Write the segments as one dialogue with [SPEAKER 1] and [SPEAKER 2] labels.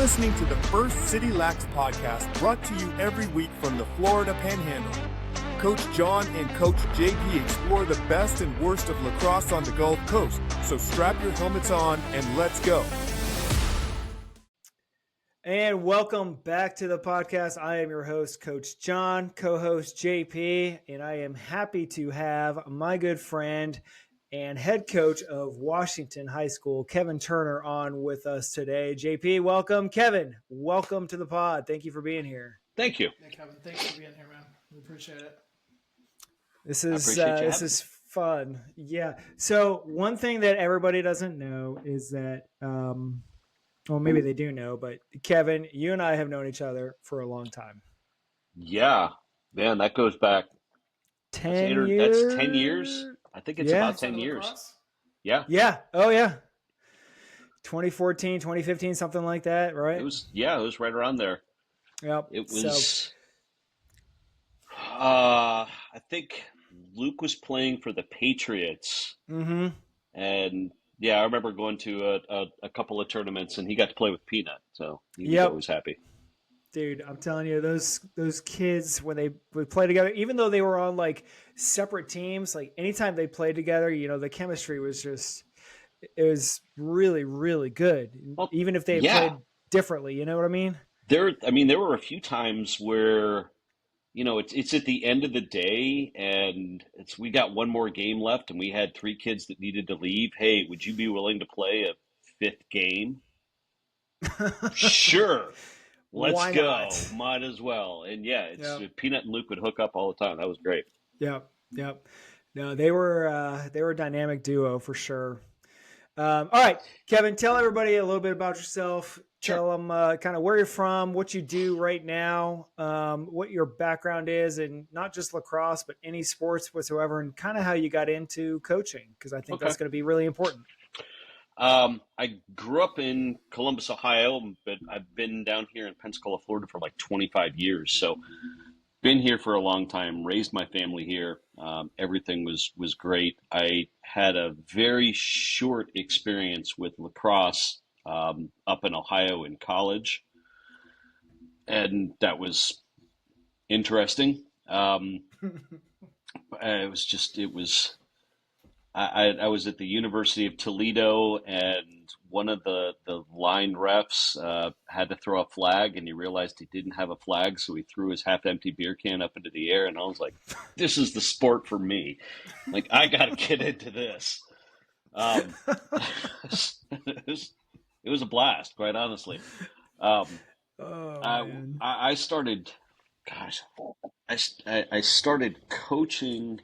[SPEAKER 1] listening to the First City Lax podcast, brought to you every week from the Florida Panhandle. Coach John and Coach JP explore the best and worst of lacrosse on the Gulf Coast. So strap your helmets on and let's go.
[SPEAKER 2] And welcome back to the podcast. I am your host, Coach John, co-host JP, and I am happy to have my good friend and head coach of Washington High School, Kevin Turner, on with us today. JP, welcome. Kevin, welcome to the pod. Thank you for being here.
[SPEAKER 3] Thank you.
[SPEAKER 4] Yeah, Kevin, thanks for being here, man. We appreciate it.
[SPEAKER 2] This is fun. Yeah. So one thing that everybody doesn't know is that, well, maybe they do know, but Kevin, you and I have known each other for a long time.
[SPEAKER 3] Yeah, man, that goes back
[SPEAKER 2] 10 years.
[SPEAKER 3] That's 10 years. I think it's about 10 years.
[SPEAKER 4] Lacrosse?
[SPEAKER 3] Yeah.
[SPEAKER 2] Yeah. Oh, yeah. 2014, 2015, something like that, right?
[SPEAKER 3] It was right around there.
[SPEAKER 2] Yep.
[SPEAKER 3] It was, I think Luke was playing for the Patriots.
[SPEAKER 2] Mm-hmm.
[SPEAKER 3] And yeah, I remember going to a couple of tournaments and he got to play with Peanut. So he was always happy.
[SPEAKER 2] Dude, I'm telling you, those kids, when they would play together, even though they were on like separate teams, like anytime they played together, you know, the chemistry was just, it was really, really good.
[SPEAKER 3] Well,
[SPEAKER 2] even if they played differently, you know what I mean?
[SPEAKER 3] There were a few times where, you know, it's at the end of the day and we got one more game left and we had 3 kids that needed to leave. Hey, would you be willing to play a 5th game? Sure. Let's go.
[SPEAKER 2] Not?
[SPEAKER 3] Might as well. And Peanut and Luke would hook up all the time. That was great.
[SPEAKER 2] Yep. No, they were a dynamic duo for sure. All right, Kevin, tell everybody a little bit about yourself.
[SPEAKER 3] Sure.
[SPEAKER 2] Tell them kind of where you're from, what you do right now, what your background is, and not just lacrosse, but any sports whatsoever, and kind of how you got into coaching, because I think that's going to be really important.
[SPEAKER 3] I grew up in Columbus, Ohio, but I've been down here in Pensacola, Florida for like 25 years. So been here for a long time, raised my family here. Everything was great. I had a very short experience with lacrosse up in Ohio in college. And that was interesting. I was at the University of Toledo, and one of the line refs had to throw a flag, and he realized he didn't have a flag, so he threw his half-empty beer can up into the air, and I was like, this is the sport for me. Like, I got to get into this. It was a blast, quite honestly. I started coaching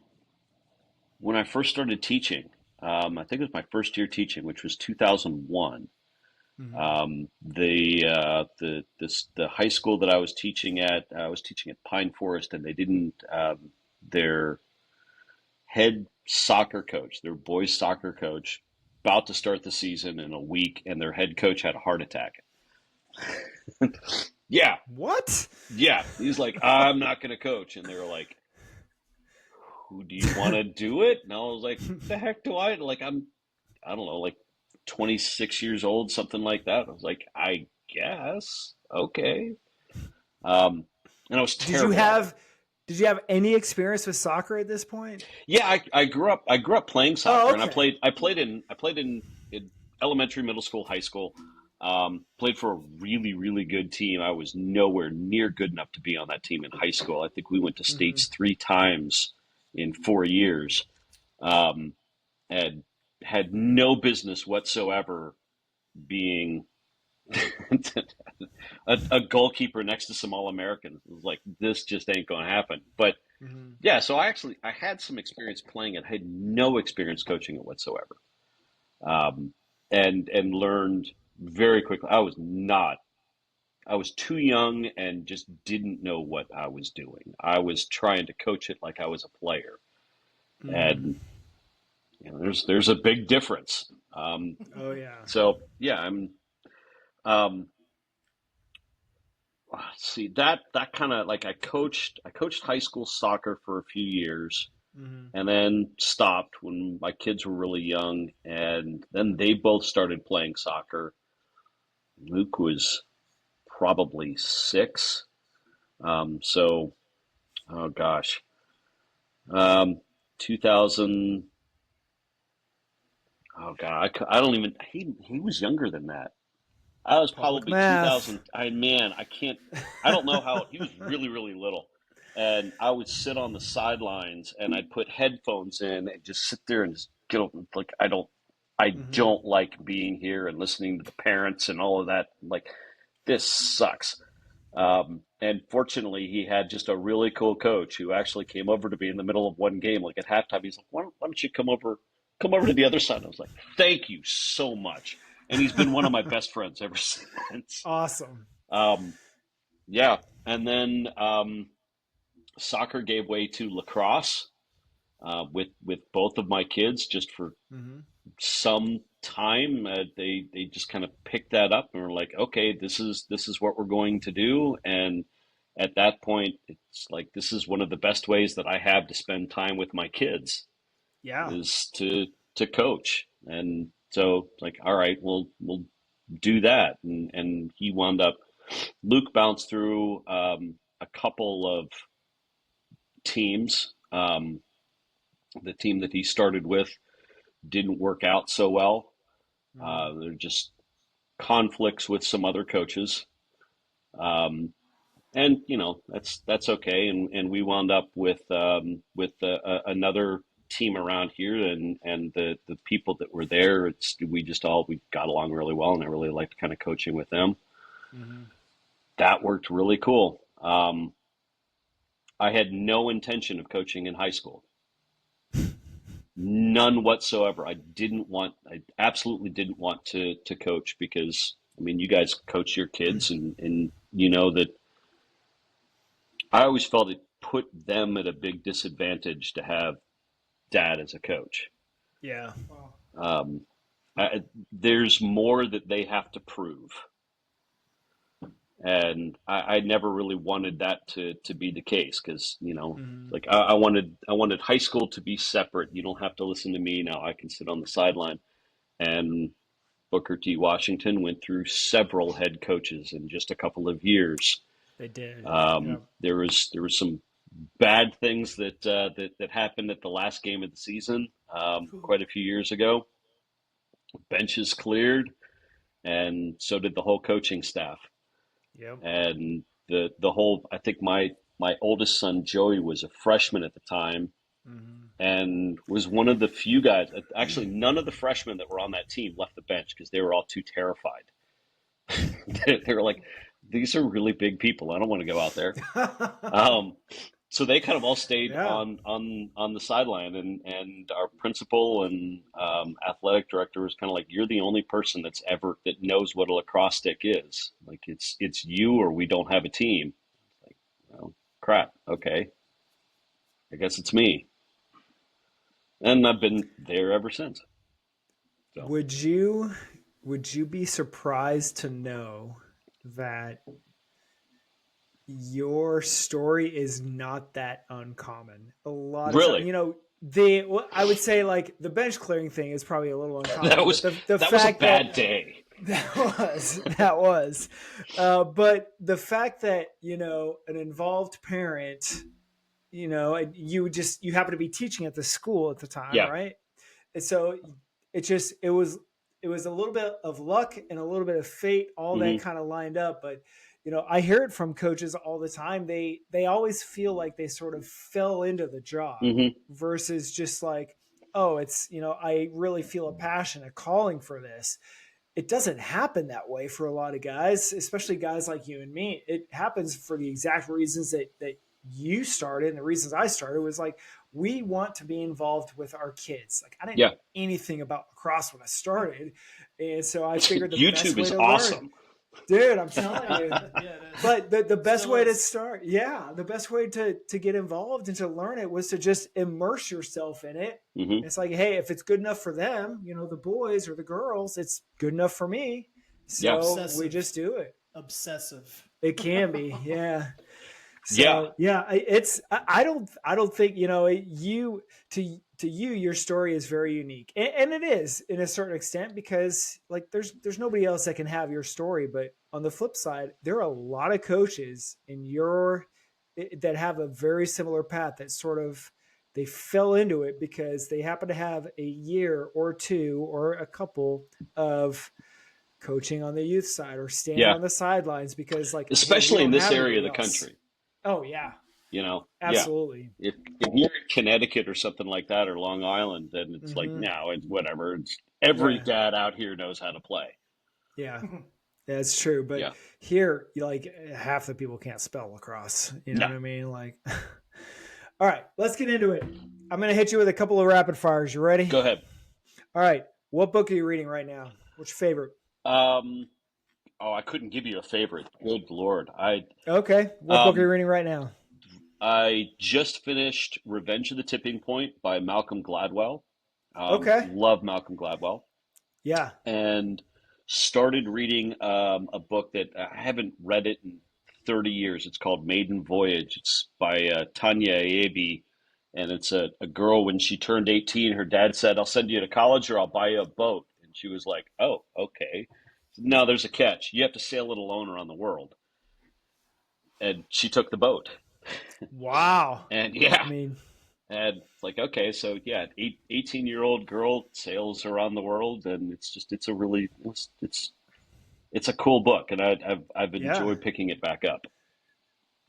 [SPEAKER 3] when I first started teaching. I think it was my first year teaching, which was 2001. Mm-hmm. The high school that I was teaching at Pine Forest, and they didn't. Their head soccer coach, their boys soccer coach, about to start the season in a week, and their head coach had a heart attack. Yeah.
[SPEAKER 2] What?
[SPEAKER 3] Yeah. He's like, I'm not going to coach, and they were like, do you want to do it? And I was like, the heck do I? Like, I don't know, like 26 years old, something like that. I was like, I guess. Okay. And I was terrible.
[SPEAKER 2] Did you have any experience with soccer at this point?
[SPEAKER 3] Yeah, I grew up playing soccer.
[SPEAKER 2] Oh, okay.
[SPEAKER 3] And I played in elementary, middle school, high school. Played for a really, really good team. I was nowhere near good enough to be on that team in high school. I think we went to states 3 times in 4 years, and had no business whatsoever being a goalkeeper next to some All-Americans. It was like, this just ain't going to happen. But yeah, so I had some experience playing it. I had no experience coaching it whatsoever, and learned very quickly. I was too young and just didn't know what I was doing. I was trying to coach it like I was a player. And you know, there's a big difference.
[SPEAKER 2] Oh yeah.
[SPEAKER 3] So yeah, I'm let's see, that kind of, like, I coached high school soccer for a few years, and then stopped when my kids were really young, and then they both started playing soccer. Luke was probably 6. So, oh gosh, 2000. Oh God, I don't even. He was younger than that. I was
[SPEAKER 2] Public
[SPEAKER 3] probably
[SPEAKER 2] math.
[SPEAKER 3] 2000. I can't. I don't know how. He was really really little, and I would sit on the sidelines and I'd put headphones in and just sit there and just get like I
[SPEAKER 2] Hmm.
[SPEAKER 3] don't like being here and listening to the parents and all of that. Like this sucks. And fortunately, he had just a really cool coach who actually came over to me in the middle of one game, like at halftime. He's like, why don't you come over to the other side?" I was like, "Thank you so much." And he's been one of my best friends ever since.
[SPEAKER 2] Awesome.
[SPEAKER 3] Um, yeah. And then soccer gave way to lacrosse with both of my kids just for
[SPEAKER 2] Hmm.
[SPEAKER 3] some time. They just kind of picked that up and were like, okay, this is what we're going to do. And at that point, it's like this is one of the best ways that I have to spend time with my kids
[SPEAKER 2] Yeah.
[SPEAKER 3] is to coach. And so it's like, all right, we'll do that. And he wound up. Luke bounced through a couple of teams. The team that he started with didn't work out so well.
[SPEAKER 2] Hmm.
[SPEAKER 3] There are just conflicts with some other coaches, um, and that's okay. And we wound up with another team around here, and the people that were there. We got along really well, and I really liked kind of coaching with them.
[SPEAKER 2] Hmm.
[SPEAKER 3] That worked really cool. I had no intention of coaching in high school. None whatsoever. I absolutely didn't want to coach because, I mean, you guys coach your kids and you know that I always felt it put them at a big disadvantage to have dad as a coach.
[SPEAKER 2] Yeah.
[SPEAKER 4] Wow.
[SPEAKER 3] Um, there's more that they have to prove. And I never really wanted that to be the case because,
[SPEAKER 2] Hmm.
[SPEAKER 3] like I wanted high school to be separate. You don't have to listen to me now. I can sit on the sideline. And Booker T. Washington went through several head coaches in just a couple of years.
[SPEAKER 2] They did. Yeah.
[SPEAKER 3] There was some bad things that happened at the last game of the season quite a few years ago. Benches cleared, and so did the whole coaching staff.
[SPEAKER 2] Yep.
[SPEAKER 3] And the whole I think my oldest son Joey was a freshman at the time
[SPEAKER 2] Hmm.
[SPEAKER 3] and was one of the few guys. Actually, none of the freshmen that were on that team left the bench because they were all too terrified. They were like, these are really big people. I don't want to go out there. Um, so they kind of all stayed
[SPEAKER 2] Yeah.
[SPEAKER 3] on the sideline, and our principal and athletic director was kind of like, "You're the only person that knows what a lacrosse stick is. Like it's you or we don't have a team." Like, well, crap. Okay, I guess it's me, and I've been there ever since. So
[SPEAKER 2] Would you be surprised to know that your story is not that uncommon? A lot of times,
[SPEAKER 3] really,
[SPEAKER 2] I would say like the bench clearing thing is probably a little
[SPEAKER 3] that
[SPEAKER 2] uncommon, but
[SPEAKER 3] was
[SPEAKER 2] the
[SPEAKER 3] that was a
[SPEAKER 2] fact that
[SPEAKER 3] bad day.
[SPEAKER 2] that was, but the fact that an involved parent, and you happen to be teaching at the school at the time,
[SPEAKER 3] Yeah.
[SPEAKER 2] right? And so it was a little bit of luck and a little bit of fate, all that
[SPEAKER 3] Hmm.
[SPEAKER 2] kind of lined up. But I hear it from coaches all the time. They always feel like they sort of fell into the job
[SPEAKER 3] Hmm.
[SPEAKER 2] versus just like, oh, it's I really feel a passion, a calling for this. It doesn't happen that way for a lot of guys, especially guys like you and me. It happens for the exact reasons that you started, and the reasons I started was like, we want to be involved with our kids. Like, I didn't
[SPEAKER 3] Yeah.
[SPEAKER 2] know anything about lacrosse when I started, and so I figured the best
[SPEAKER 3] YouTube
[SPEAKER 2] way
[SPEAKER 3] is
[SPEAKER 2] to learn,
[SPEAKER 3] awesome.
[SPEAKER 2] dude, I'm telling you.
[SPEAKER 4] Yeah, it is.
[SPEAKER 2] But the best
[SPEAKER 4] Still
[SPEAKER 2] way to
[SPEAKER 4] is.
[SPEAKER 2] start, yeah, the best way to get involved and to learn it was to just immerse yourself in it.
[SPEAKER 3] Hmm.
[SPEAKER 2] It's like, hey, if it's good enough for them, the boys or the girls, it's good enough for me.
[SPEAKER 3] Yeah.
[SPEAKER 2] So we
[SPEAKER 4] Obsessive.
[SPEAKER 2] just do it.
[SPEAKER 4] Obsessive.
[SPEAKER 2] It can be, yeah.
[SPEAKER 3] Yeah.
[SPEAKER 2] So yeah, I don't think you to you, your story is very unique, and it is in a certain extent because like there's nobody else that can have your story. But on the flip side, there are a lot of coaches that have a very similar path that sort of they fell into it because they happen to have a year or two or a couple of coaching on the youth side or standing
[SPEAKER 3] Yeah.
[SPEAKER 2] on the sidelines because like, hey, we
[SPEAKER 3] Especially in
[SPEAKER 2] don't
[SPEAKER 3] this
[SPEAKER 2] have
[SPEAKER 3] area of the
[SPEAKER 2] anybody else.
[SPEAKER 3] country.
[SPEAKER 2] Oh yeah,
[SPEAKER 3] You know,
[SPEAKER 2] absolutely.
[SPEAKER 3] yeah. If you're in Connecticut or something like that, or Long Island, then it's like,
[SPEAKER 2] Mhm.
[SPEAKER 3] no, it's whatever. It's every
[SPEAKER 2] Yeah.
[SPEAKER 3] dad out here knows how to play.
[SPEAKER 2] Yeah, that's true. But
[SPEAKER 3] Yeah.
[SPEAKER 2] here, like half the people can't spell lacrosse. You know
[SPEAKER 3] No.
[SPEAKER 2] what I mean? Like, all right, let's get into it. I'm going to hit you with a couple of rapid fires. You ready?
[SPEAKER 3] Go ahead.
[SPEAKER 2] All right. What book are you reading right now? What's your favorite?
[SPEAKER 3] I couldn't give you a favorite. Good Lord.
[SPEAKER 2] Okay. What book are you reading right now?
[SPEAKER 3] I just finished Revenge of the Tipping Point by Malcolm Gladwell.
[SPEAKER 2] Okay.
[SPEAKER 3] Love Malcolm Gladwell.
[SPEAKER 2] Yeah.
[SPEAKER 3] And started reading a book that I haven't read it in 30 years. It's called Maiden Voyage. It's by Tanya Abe. And it's a girl, when she turned 18, her dad said, I'll send you to college or I'll buy you a boat. And she was like, oh, okay. No, there's a catch. You have to sail it alone around the world. And she took the boat.
[SPEAKER 2] Wow.
[SPEAKER 3] And yeah.
[SPEAKER 2] I mean,
[SPEAKER 3] and it's like, okay, so yeah, 18-year-old girl sails around the world, and it's a cool book, and I've enjoyed picking it back up.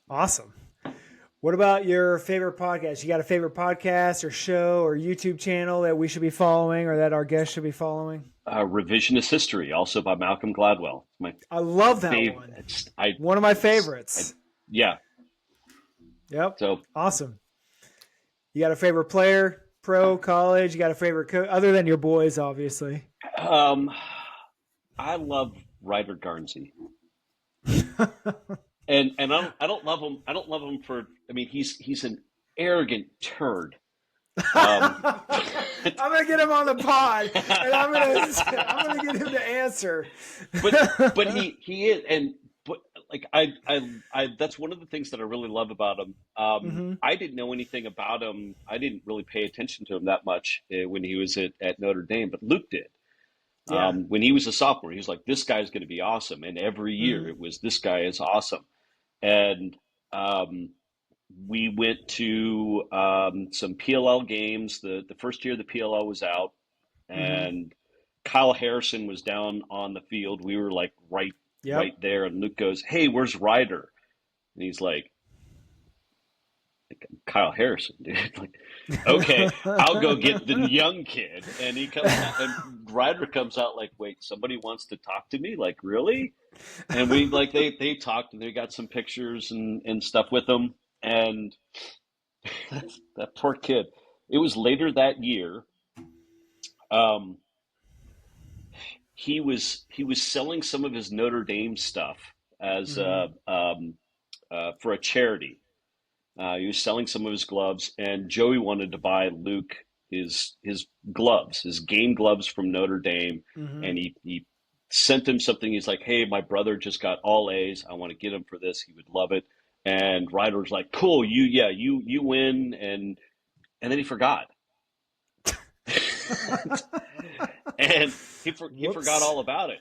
[SPEAKER 2] Awesome. What about your favorite podcast? You got a favorite podcast or show or YouTube channel that we should be following or that our guests should be following?
[SPEAKER 3] Revisionist History, also by Malcolm Gladwell.
[SPEAKER 2] I love that one. One of my favorites.
[SPEAKER 3] Yeah.
[SPEAKER 2] Yep.
[SPEAKER 3] So
[SPEAKER 2] awesome. You got a favorite player, pro, college? You got a favorite coach, other than your boys, obviously?
[SPEAKER 3] I love Ryder Garnsey. And I don't love him. I don't love him for. I mean, he's an arrogant turd.
[SPEAKER 2] I'm gonna get him on the pod, and I'm gonna get him to answer.
[SPEAKER 3] But he is, and but like I that's one of the things that I really love about him. I didn't know anything about him. I didn't really pay attention to him that much when he was at Notre Dame, but Luke did.
[SPEAKER 2] Yeah.
[SPEAKER 3] When he was a sophomore, he was like, this guy's going to be awesome. And every year it was, this guy is awesome. And we went to some PLL games. The first year the PLL was out, and Kyle Harrison was down on the field. We were like right there. And Luke goes, hey, where's Ryder? And he's like, Kyle Harrison, dude. Like, okay, I'll go get the young kid. And he comes out, and Ryder comes out like, wait, somebody wants to talk to me? Like, really? And we like they talked, and they got some pictures and stuff with them. And that poor kid. It was later that year. He was selling some of his Notre Dame stuff as for a charity. He was selling some of his gloves, and Joey wanted to buy Luke his gloves, his game gloves from Notre Dame, and he sent him something. He's like, hey, my brother just got all A's. I want to get him for this. He would love it. And Ryder was like, cool, you win, and then he forgot. And he forgot all about it.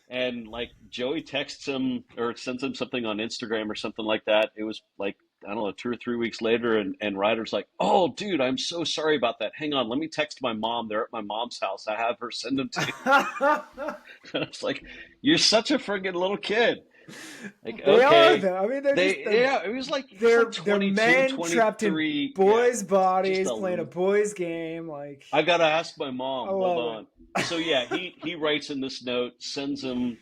[SPEAKER 3] And like Joey texts him or sends him something on Instagram or something like that. It was like, I don't know, 2 or 3 weeks later, and Ryder's like, oh, dude, I'm so sorry about that. Hang on, let me text my mom. They're at my mom's house. I have her send them to you. I was like, you're such a friggin' little kid. Like,
[SPEAKER 2] they
[SPEAKER 3] okay.
[SPEAKER 2] are, though. I mean,
[SPEAKER 3] it was like
[SPEAKER 2] they're
[SPEAKER 3] 22,
[SPEAKER 2] men
[SPEAKER 3] 23,
[SPEAKER 2] trapped in boys' bodies
[SPEAKER 3] just
[SPEAKER 2] playing a boys' game. Like,
[SPEAKER 3] I gotta ask my mom.
[SPEAKER 2] I
[SPEAKER 3] Hold
[SPEAKER 2] love
[SPEAKER 3] on. So yeah, he writes in this note, sends him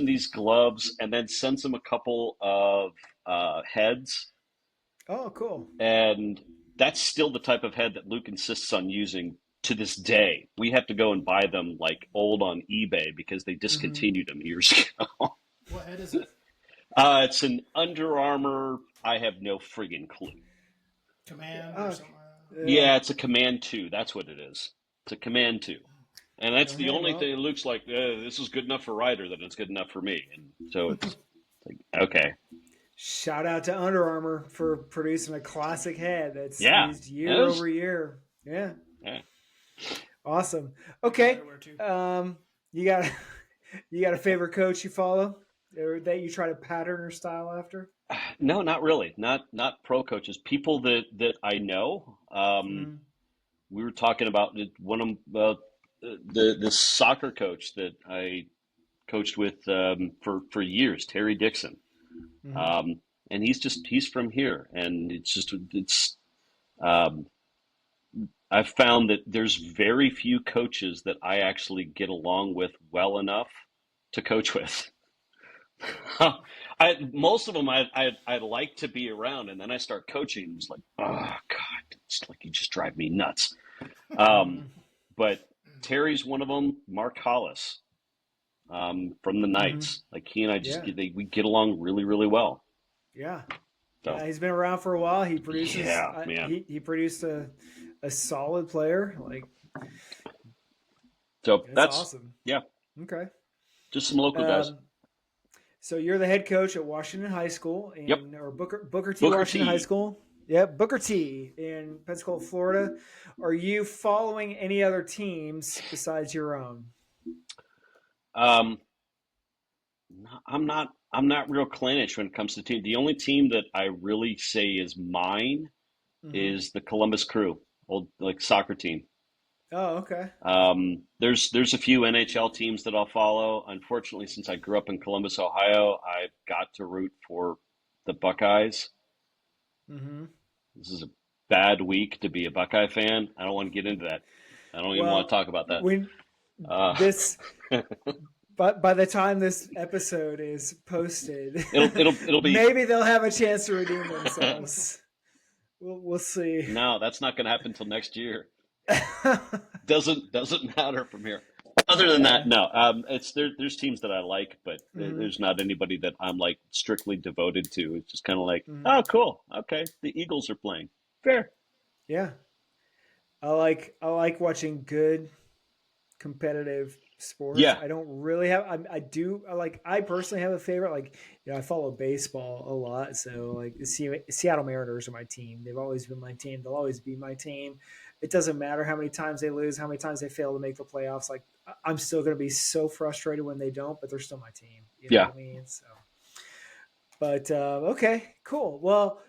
[SPEAKER 3] these gloves, and then sends him a couple of heads.
[SPEAKER 2] Oh, cool.
[SPEAKER 3] And that's still the type of head that Luke insists on using to this day. We have to go and buy them like old on eBay because they discontinued them years ago.
[SPEAKER 4] What head is it?
[SPEAKER 3] It's an Under Armour. I have no friggin' clue.
[SPEAKER 4] Command or something.
[SPEAKER 3] Yeah, it's a Command 2. That's what it is. It's a Command 2. And that's the only thing. Luke's like, this is good enough for Ryder, then it's good enough for me. And so it's like, okay.
[SPEAKER 2] Shout out to Under Armour for producing a classic head that's used year over year. Yeah. Awesome. Okay.
[SPEAKER 4] Everywhere, too.
[SPEAKER 2] You got you got a favorite coach you follow or that you try to pattern or style after?
[SPEAKER 3] No, not really. Not pro coaches. People that I know.
[SPEAKER 2] Mm-hmm.
[SPEAKER 3] We were talking about one of the soccer coach that I coached with for years, Terry Dixon.
[SPEAKER 2] Mm-hmm.
[SPEAKER 3] And he's from here, and it's um, I've found that there's very few coaches that I actually get along with well enough to coach with. Most of them I like to be around, and then I start coaching. It's like, oh God, it's like you just drive me nuts. Um,
[SPEAKER 2] Mm-hmm.
[SPEAKER 3] but Terry's one of them. Mark Hollis from the
[SPEAKER 2] Mm-hmm.
[SPEAKER 3] Knights, like he and I
[SPEAKER 2] Yeah.
[SPEAKER 3] we get along really really well.
[SPEAKER 2] Yeah.
[SPEAKER 3] So
[SPEAKER 2] Yeah. He's been around for a while. He produces.
[SPEAKER 3] yeah, man.
[SPEAKER 2] He produced a solid player. Like
[SPEAKER 3] So
[SPEAKER 2] that's
[SPEAKER 3] that's
[SPEAKER 2] awesome.
[SPEAKER 3] yeah,
[SPEAKER 2] Okay.
[SPEAKER 3] just some local guys.
[SPEAKER 2] Um, so you're the head coach at Washington High School
[SPEAKER 3] Yep,
[SPEAKER 2] or Booker T
[SPEAKER 3] Booker
[SPEAKER 2] Washington High
[SPEAKER 3] T.
[SPEAKER 2] School. Yep, Booker T in Pensacola, Florida. Are you following any other teams besides your own?
[SPEAKER 3] Um, I'm not real clannish when it comes to team. The only team that I really say is mine
[SPEAKER 2] Mm-hmm.
[SPEAKER 3] is the Columbus Crew, old like soccer team.
[SPEAKER 2] Oh, okay.
[SPEAKER 3] There's a few NHL teams that I'll follow. Unfortunately, since I grew up in Columbus, Ohio, I've got to root for the Buckeyes.
[SPEAKER 2] Mm-hmm.
[SPEAKER 3] This is a bad week to be a Buckeye fan. I don't want to get into that. I don't even want to
[SPEAKER 2] Well,
[SPEAKER 3] talk about that.
[SPEAKER 2] when
[SPEAKER 3] Uh,
[SPEAKER 2] this, but by the time this episode is posted,
[SPEAKER 3] it'll be
[SPEAKER 2] maybe they'll have a chance to redeem themselves. We'll see.
[SPEAKER 3] no, that's not going to happen until next year. Doesn't matter from here. Other than
[SPEAKER 2] Yeah.
[SPEAKER 3] that, no. There's teams that I like, but
[SPEAKER 2] Mm-hmm.
[SPEAKER 3] there's not anybody that I'm like strictly devoted to. It's just kind of like,
[SPEAKER 2] Mm-hmm.
[SPEAKER 3] oh, cool, okay, the Eagles are playing. Fair.
[SPEAKER 2] Yeah. I like watching good competitive sports.
[SPEAKER 3] Yeah,
[SPEAKER 2] I don't really have I personally have a favorite. Like, I follow baseball a lot, so like the Seattle Mariners are my team. They've always been my team. They'll always be my team. It doesn't matter how many times they lose, how many times they fail to make the playoffs. Like, I'm still going to be so frustrated when they don't, but they're still my team. You know
[SPEAKER 3] yeah.
[SPEAKER 2] what I mean? So, but okay, cool. Well,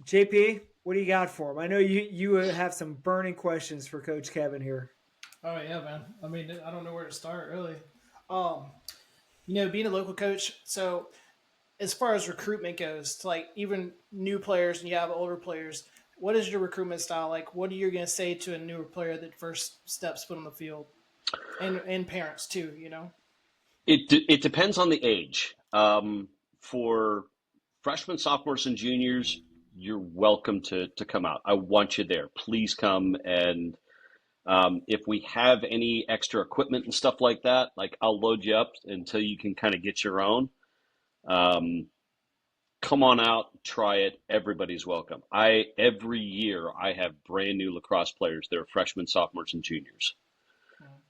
[SPEAKER 2] JP, what do you got for him? I know you have some burning questions for Coach Kevin here.
[SPEAKER 4] Oh yeah, man. I mean, I don't know where to start really. Um, being a local coach, so as far as recruitment goes, to like even new players and you have older players, what is your recruitment style like? What are you going to say to a newer player that first steps foot on the field, and parents too?
[SPEAKER 3] It depends on the age. For freshmen, sophomores, and juniors, you're welcome to come out. I want you there. Please come. And if we have any extra equipment and stuff like that, like I'll load you up until you can kind of get your own. Um, Come on out, try it. Everybody's welcome. Every year I have brand new lacrosse players. They're freshmen, sophomores, and juniors,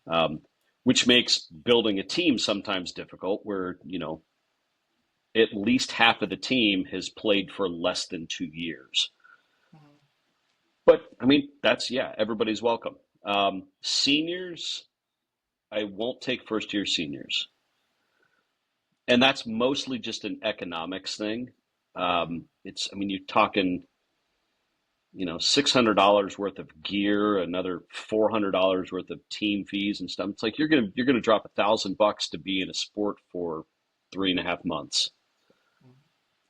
[SPEAKER 3] um, which makes building a team sometimes difficult. Where at least half of the team has played for less than 2 years. But I mean, everybody's welcome. Seniors, I won't take first year seniors, and that's mostly just an economics thing. I mean, you're talking, $600 worth of gear, another $400 worth of team fees and stuff. It's like you're gonna drop $1,000 to be in a sport for 3.5 months.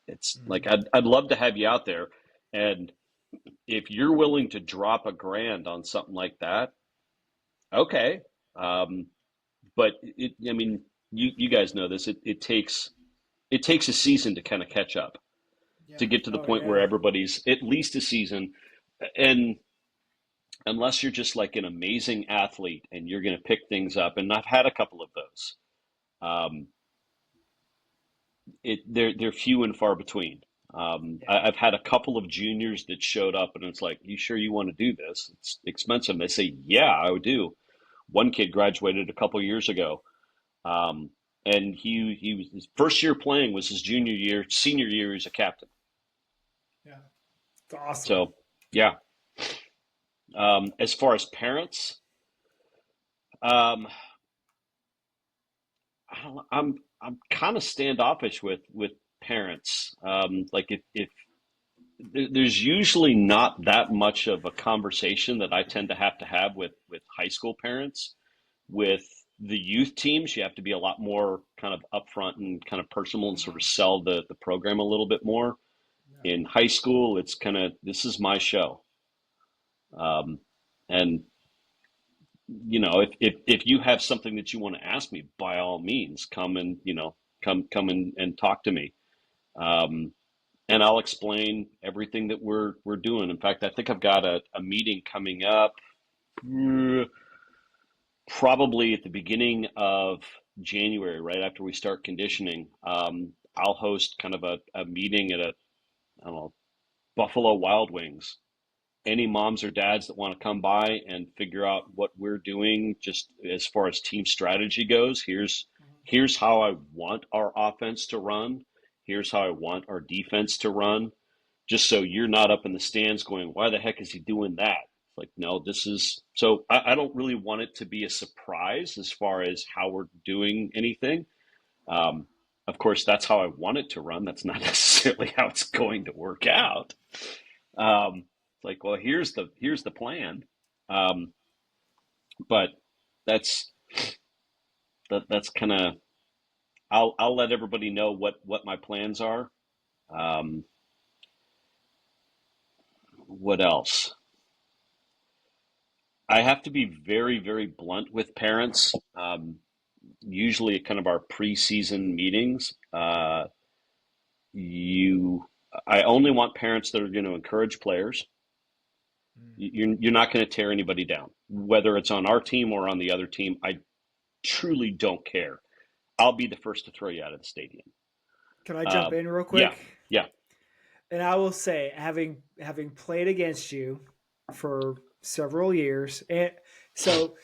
[SPEAKER 3] It's like
[SPEAKER 2] Mm-hmm.
[SPEAKER 3] I'd love to have you out there, and if you're willing to drop $1,000 on something like that, okay. But I mean, you guys know this. It takes a season to kind of catch up,
[SPEAKER 4] Yeah.
[SPEAKER 3] to get to the
[SPEAKER 2] Oh
[SPEAKER 3] point where
[SPEAKER 2] yeah.
[SPEAKER 3] everybody's at least a season. And unless you're just like an amazing athlete and you're going to pick things up, and I've had a couple of those, um, they're few and far between.
[SPEAKER 2] Yeah.
[SPEAKER 3] I've had a couple of juniors that showed up, and it's like, you sure you want to do this? It's expensive. And they say, yeah, I would do. One kid graduated a couple years ago, um, and he was his first year playing was his junior year. Senior year, he's a captain.
[SPEAKER 4] Yeah.
[SPEAKER 2] It's awesome.
[SPEAKER 3] So yeah, As far as parents, um, I'm kind of standoffish with parents. Like if there's usually not that much of a conversation that I tend to have with high school parents. With the youth teams, you have to be a lot more kind of upfront and kind of personal and sort of sell the program a little bit more. In high school, it's kind of, this is my show. Um, and if you have something that you want to ask me, by all means, come and come and talk to me. Um, and I'll explain everything that we're doing. In fact, I think I've got a meeting coming up, probably at the beginning of January, right after we start conditioning. I'll host kind of a meeting at I don't know, Buffalo Wild Wings. Any moms or dads that want to come by and figure out what we're doing just as far as team strategy goes. Here's how I want our offense to run. Here's how I want our defense to run. Just so you're not up in the stands going, why the heck is he doing that? Like, no, this is so I don't really want it to be a surprise as far as how we're doing anything. Um, of course, that's how I want it to run. That's not necessarily how it's going to work out. It's like, well, here's the plan. Um, but that's that's kind of, I'll let everybody know what my plans are. Um, what else? I have to be very, very blunt with parents. Usually at kind of our preseason meetings, you, I only want parents that are going to encourage players. You're not going to tear anybody down, whether it's on our team or on the other team. I truly don't care. I'll be the first to throw you out of the stadium.
[SPEAKER 2] Can I jump in real
[SPEAKER 3] Yeah,
[SPEAKER 2] quick?
[SPEAKER 3] yeah,
[SPEAKER 2] And I will say, having played against you for several years, and so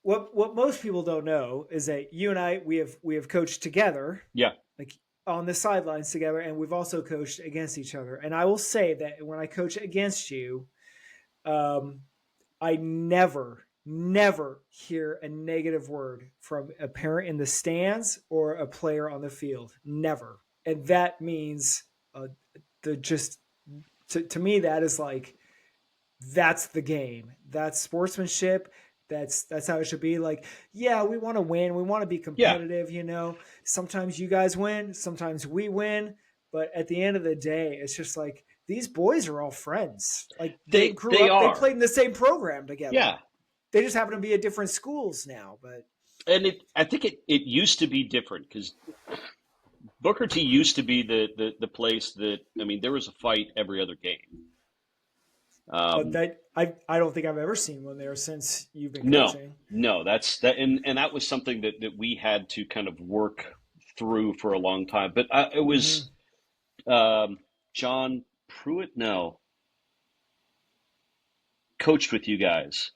[SPEAKER 2] what most people don't know is that you and I we have coached together,
[SPEAKER 3] yeah.
[SPEAKER 2] like on the sidelines together, and we've also coached against each other. And I will say that when I coach against you, I never hear a negative word from a parent in the stands or a player on the field. Never. And that means the just to me that is like, that's the game. That's sportsmanship. That's how it should be. Like, yeah, we want to win. We want to be
[SPEAKER 3] Yeah.
[SPEAKER 2] competitive, Sometimes you guys win, sometimes we win, but at the end of the day, it's just like these boys are all friends. Like they grew
[SPEAKER 3] They
[SPEAKER 2] up, they
[SPEAKER 3] are.
[SPEAKER 2] played in the same program together.
[SPEAKER 3] Yeah.
[SPEAKER 2] They just happen to be at different schools now, but
[SPEAKER 3] And I think it used to be different because Booker T used to be the place that, I mean, there was a fight every other game.
[SPEAKER 2] that I don't think I've ever seen one there since you've been
[SPEAKER 3] No,
[SPEAKER 2] coaching.
[SPEAKER 3] no, that's that, and that was something that we had to kind of work through for a long time. But it was John Pruitt. No, coached with you guys.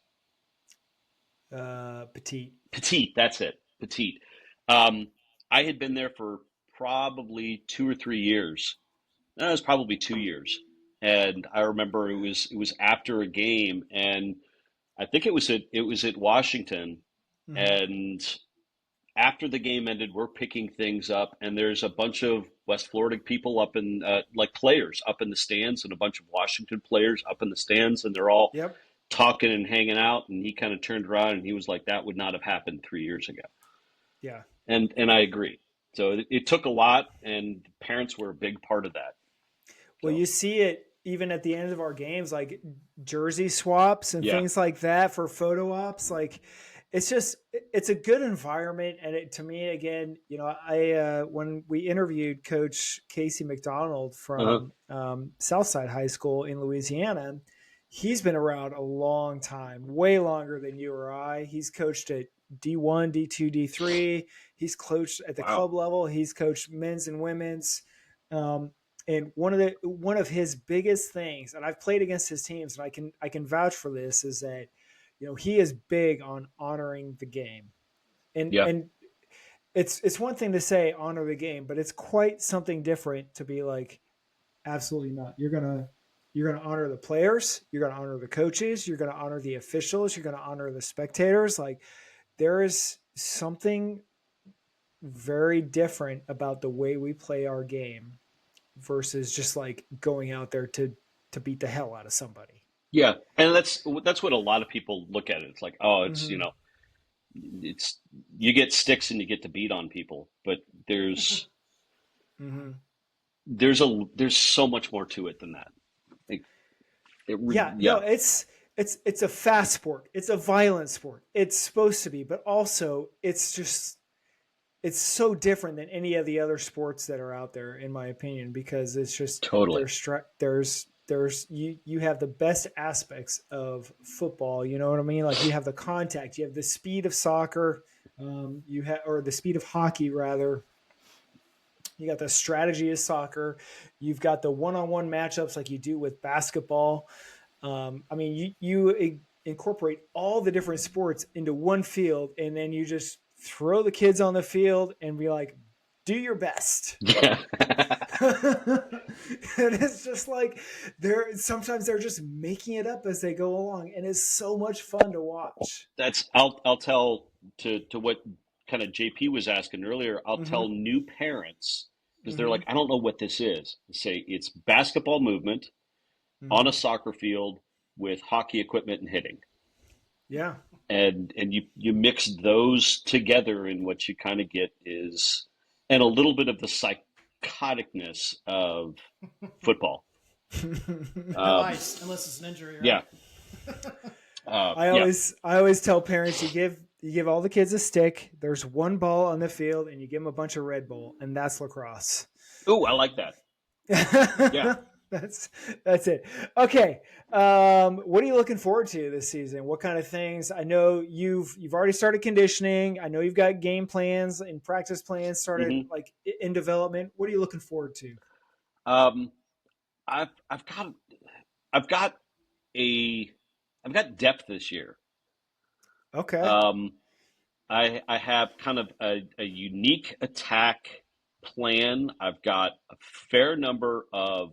[SPEAKER 2] Petite.
[SPEAKER 3] Petite, that's it. Petite. Um, I had been there for probably 2 or 3 years. That was probably 2 years. And I remember it was after a game, and I think it was at Washington.
[SPEAKER 2] Mm-hmm.
[SPEAKER 3] And after the game ended, we're picking things up, and there's a bunch of West Florida people up in like players up in the stands, and a bunch of Washington players up in the stands, and they're all
[SPEAKER 2] Yep.
[SPEAKER 3] talking and hanging out. And he kind of turned around and he was like, "That would not have happened 3 years ago."
[SPEAKER 2] Yeah.
[SPEAKER 3] And I agree. So it took a lot, and parents were a big part of that.
[SPEAKER 2] Well,
[SPEAKER 3] So
[SPEAKER 2] you see it even at the end of our games, like jersey swaps and
[SPEAKER 3] yeah,
[SPEAKER 2] things like that for photo ops. Like, it's a good environment. And to me, again, I when we interviewed Coach Casey McDonald
[SPEAKER 3] uh-huh.
[SPEAKER 2] from Southside High School in Louisiana, he's been around a long time, way longer than you or I. He's coached at D1, D2, D3. He's coached at the
[SPEAKER 3] Wow.
[SPEAKER 2] club level. He's coached men's and women's. Um, and one of his biggest things, and I've played against his teams, and I can vouch for this, is that he is big on honoring the game.
[SPEAKER 3] Yeah,
[SPEAKER 2] And it's one thing to say honor the game, but it's quite something different to be like, absolutely not. You're gonna you're going to honor the players, you're going to honor the coaches, you're going to honor the officials, you're going to honor the spectators. Like, there is something very different about the way we play our game versus just like going out there to beat the hell out of somebody.
[SPEAKER 3] Yeah, and that's what a lot of people look at it. It's like, oh, it's
[SPEAKER 2] Mm-hmm.
[SPEAKER 3] it's you get sticks and you get to beat on people, but there's
[SPEAKER 2] Mm-hmm.
[SPEAKER 3] there's so much more to it than that. Like,
[SPEAKER 2] No, it's a fast sport. It's a violent sport. It's supposed to be, but also it's so different than any of the other sports that are out there, in my opinion, because it's just
[SPEAKER 3] totally.
[SPEAKER 2] there's you have the best aspects of football. You know what I mean? Like, you have the contact, you have the speed of soccer, or the speed of hockey rather. You got the strategy of soccer. You've got the one-on-one matchups like you do with basketball. I mean, you incorporate all the different sports into one field, and then you just throw the kids on the field and be like, do your best.
[SPEAKER 3] Yeah.
[SPEAKER 2] And it's just like sometimes they're just making it up as they go along, and it's so much fun to watch.
[SPEAKER 3] I'll tell to what kind of JP was asking earlier. I'll
[SPEAKER 2] Mm-hmm.
[SPEAKER 3] tell new parents, because they're
[SPEAKER 2] Mm-hmm.
[SPEAKER 3] like, I don't know what this is. Say it's basketball movement
[SPEAKER 2] Mm-hmm.
[SPEAKER 3] on a soccer field with hockey equipment and hitting.
[SPEAKER 2] Yeah.
[SPEAKER 3] And you mix those together, and what you kind of get is, and a little bit of the psychoticness of football.
[SPEAKER 4] Nice, unless it's an injury, right?
[SPEAKER 3] Yeah.
[SPEAKER 2] I always tell parents, you give all the kids a stick. There's one ball on the field, and you give them a bunch of Red Bull, and that's lacrosse.
[SPEAKER 3] Ooh, I like that. Yeah.
[SPEAKER 2] That's it. Okay. What are you looking forward to this season? What kind of things? I know you've already started conditioning. I know you've got game plans and practice plans started
[SPEAKER 3] Mhm.
[SPEAKER 2] like in development. What are you looking forward to?
[SPEAKER 3] I've got depth this year.
[SPEAKER 2] Okay.
[SPEAKER 3] I have kind of a unique attack plan. I've got a fair number of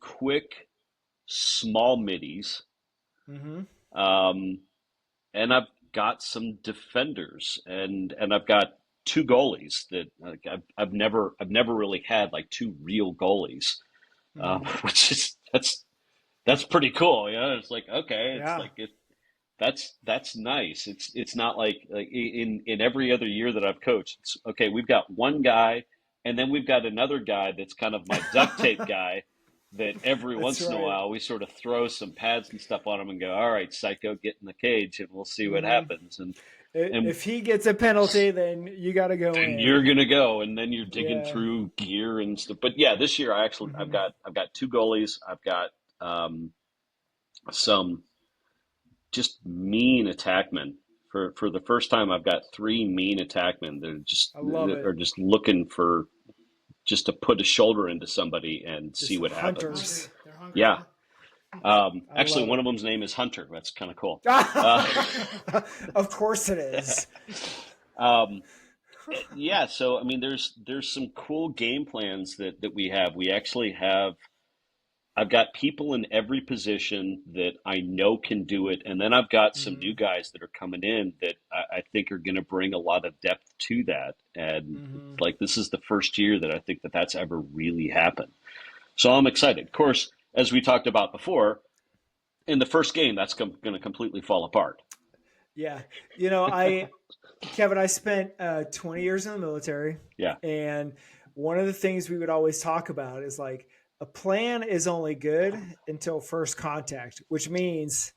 [SPEAKER 3] quick, small middies,
[SPEAKER 2] Mm-hmm.
[SPEAKER 3] and I've got some defenders, and I've got two goalies that like, I've never really had like two real goalies, which is that's pretty cool. You know, it's like, okay, it's
[SPEAKER 2] Yeah.
[SPEAKER 3] like that's nice. It's not like in every other year that I've coached. It's okay. We've got one guy, and then we've got another guy that's kind of my duct tape guy. That every
[SPEAKER 2] That's
[SPEAKER 3] once in a
[SPEAKER 2] right.
[SPEAKER 3] while we sort of throw some pads and stuff on him and go, all right, psycho, get in the cage, and we'll see what
[SPEAKER 2] Mhm.
[SPEAKER 3] happens. And
[SPEAKER 2] If he gets a penalty, then you got to go in.
[SPEAKER 3] you're gonna go, and then you're digging
[SPEAKER 2] Yeah.
[SPEAKER 3] through gear and stuff. But yeah, this year I've
[SPEAKER 2] Mhm.
[SPEAKER 3] got two goalies. I've got some just mean attackmen. For the first time, I've got three mean attackmen
[SPEAKER 2] I love it.
[SPEAKER 3] are just looking for just to put a shoulder into somebody and
[SPEAKER 2] Just
[SPEAKER 3] see what
[SPEAKER 2] hunters.
[SPEAKER 3] happens.
[SPEAKER 4] They're hungry.
[SPEAKER 3] Yeah. Actually,
[SPEAKER 2] love
[SPEAKER 3] one
[SPEAKER 2] it.
[SPEAKER 3] of them's name is Hunter. That's kind of cool.
[SPEAKER 2] Of course it is.
[SPEAKER 3] Yeah, so I mean, there's some cool game plans that we have. We actually have. I've got people in every position that I know can do it, and then I've got some new guys that are coming in that I think are going to bring a lot of depth to that. And like, this is the first year that I think that that's ever really happened. So I'm excited. Of course, as we talked about before, in the first game, that's going to completely fall apart.
[SPEAKER 2] Yeah. You know, Kevin, I spent 20 years in the military.
[SPEAKER 3] Yeah.
[SPEAKER 2] And one of the things we would always talk about is like, a plan is only good until first contact, which means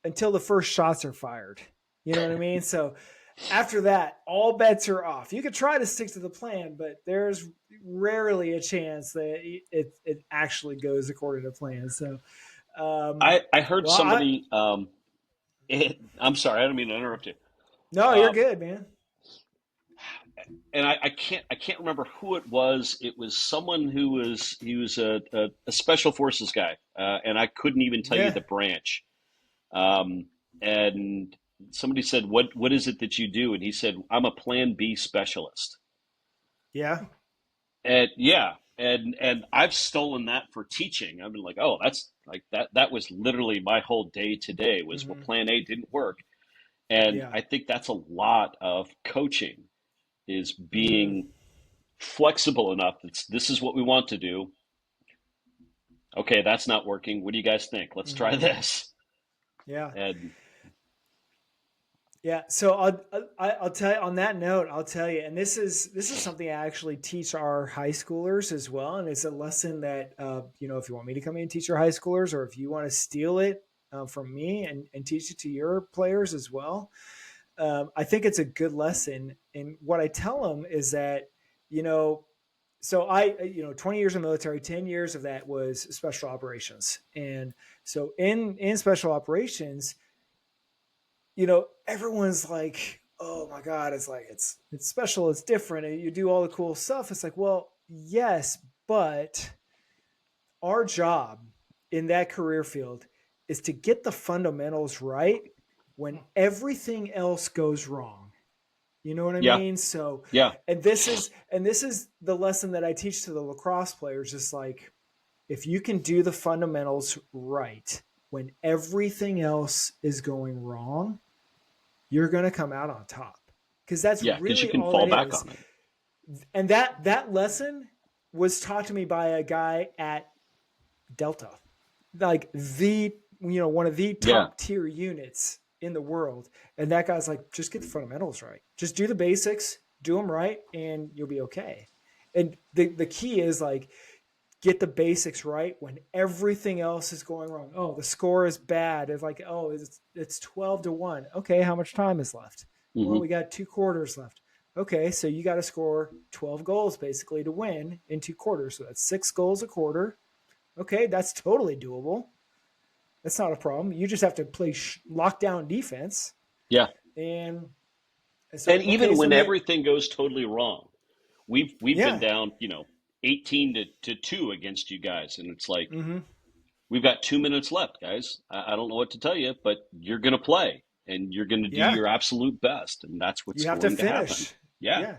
[SPEAKER 2] until the first shots are fired. You know what I mean? So after that, all bets are off. You could try to stick to the plan, but there's rarely a chance that it actually goes according to plan. So
[SPEAKER 3] I heard somebody. I'm sorry, I don't mean to interrupt you.
[SPEAKER 2] No, you're good, man.
[SPEAKER 3] And I can't remember who it was. It was someone he was a special forces guy, and I couldn't even tell you the branch. And somebody said, "What is it that you do?" And he said, "I'm a Plan B specialist."
[SPEAKER 2] Yeah.
[SPEAKER 3] And yeah, and I've stolen that for teaching. I've been like, oh, that's like that was literally my whole day today was, well,
[SPEAKER 2] Hmm.
[SPEAKER 3] plan A didn't work. And
[SPEAKER 2] Yeah.
[SPEAKER 3] I think that's a lot of coaching, is
[SPEAKER 2] Hmm.
[SPEAKER 3] being flexible enough. This is what we want to do. Okay, that's not working. What do you guys think? Let's try
[SPEAKER 2] Hmm.
[SPEAKER 3] this.
[SPEAKER 2] Yeah.
[SPEAKER 3] And
[SPEAKER 2] Yeah, so I'll tell you on that note. I'll tell you, and this is something I actually teach our high schoolers as well, and it's a lesson that if you want me to come in and teach your high schoolers, or if you want to steal it from me and teach it to your players as well, I think it's a good lesson. And what I tell them is that you know, so 20 years in the military, 10 years of that was special operations, and so in special operations, everyone's like, oh my God, it's like, it's special, it's different, and you do all the cool stuff. It's like, well, yes, but our job in that career field is to get the fundamentals right when everything else goes wrong. You know what I
[SPEAKER 3] yeah,
[SPEAKER 2] mean? So,
[SPEAKER 3] yeah,
[SPEAKER 2] and this is the lesson that I teach to the lacrosse players. Just like, if you can do the fundamentals right when everything else is going wrong, you're going to come out on top, because that's
[SPEAKER 3] yeah, because you
[SPEAKER 2] really
[SPEAKER 3] can
[SPEAKER 2] all
[SPEAKER 3] fall
[SPEAKER 2] it
[SPEAKER 3] back
[SPEAKER 2] is.
[SPEAKER 3] on it.
[SPEAKER 2] And that lesson was taught to me by a guy at Delta, like one of the
[SPEAKER 3] Yeah.
[SPEAKER 2] top tier units in the world. And that guy's like, just get the fundamentals right, just do the basics, do them right, and you'll be okay. And the key is like, get the basics right when everything else is going wrong. Oh, the score is bad. It's like, oh, it's 12-1. Okay, how much time is left? Well,
[SPEAKER 3] Hmm.
[SPEAKER 2] we got 2 quarters left. Okay, so you got to score 12 goals basically to win in 2 quarters. So that's 6 goals a quarter. Okay, that's totally doable. That's not a problem. You just have to play lockdown defense.
[SPEAKER 3] Yeah.
[SPEAKER 2] And so,
[SPEAKER 3] And
[SPEAKER 2] okay,
[SPEAKER 3] even
[SPEAKER 2] so
[SPEAKER 3] when
[SPEAKER 2] man,
[SPEAKER 3] everything goes totally wrong, we've been
[SPEAKER 2] yeah.
[SPEAKER 3] down, 18 to 2 against you guys, and it's like,
[SPEAKER 2] Mm-hmm.
[SPEAKER 3] we've got 2 minutes left, guys. I don't know what to tell you, but you're going to play and you're going to do
[SPEAKER 2] Yeah.
[SPEAKER 3] your absolute best, and that's what's
[SPEAKER 2] You have to
[SPEAKER 3] going to happen.
[SPEAKER 2] finish.
[SPEAKER 3] Yeah.
[SPEAKER 2] Yeah.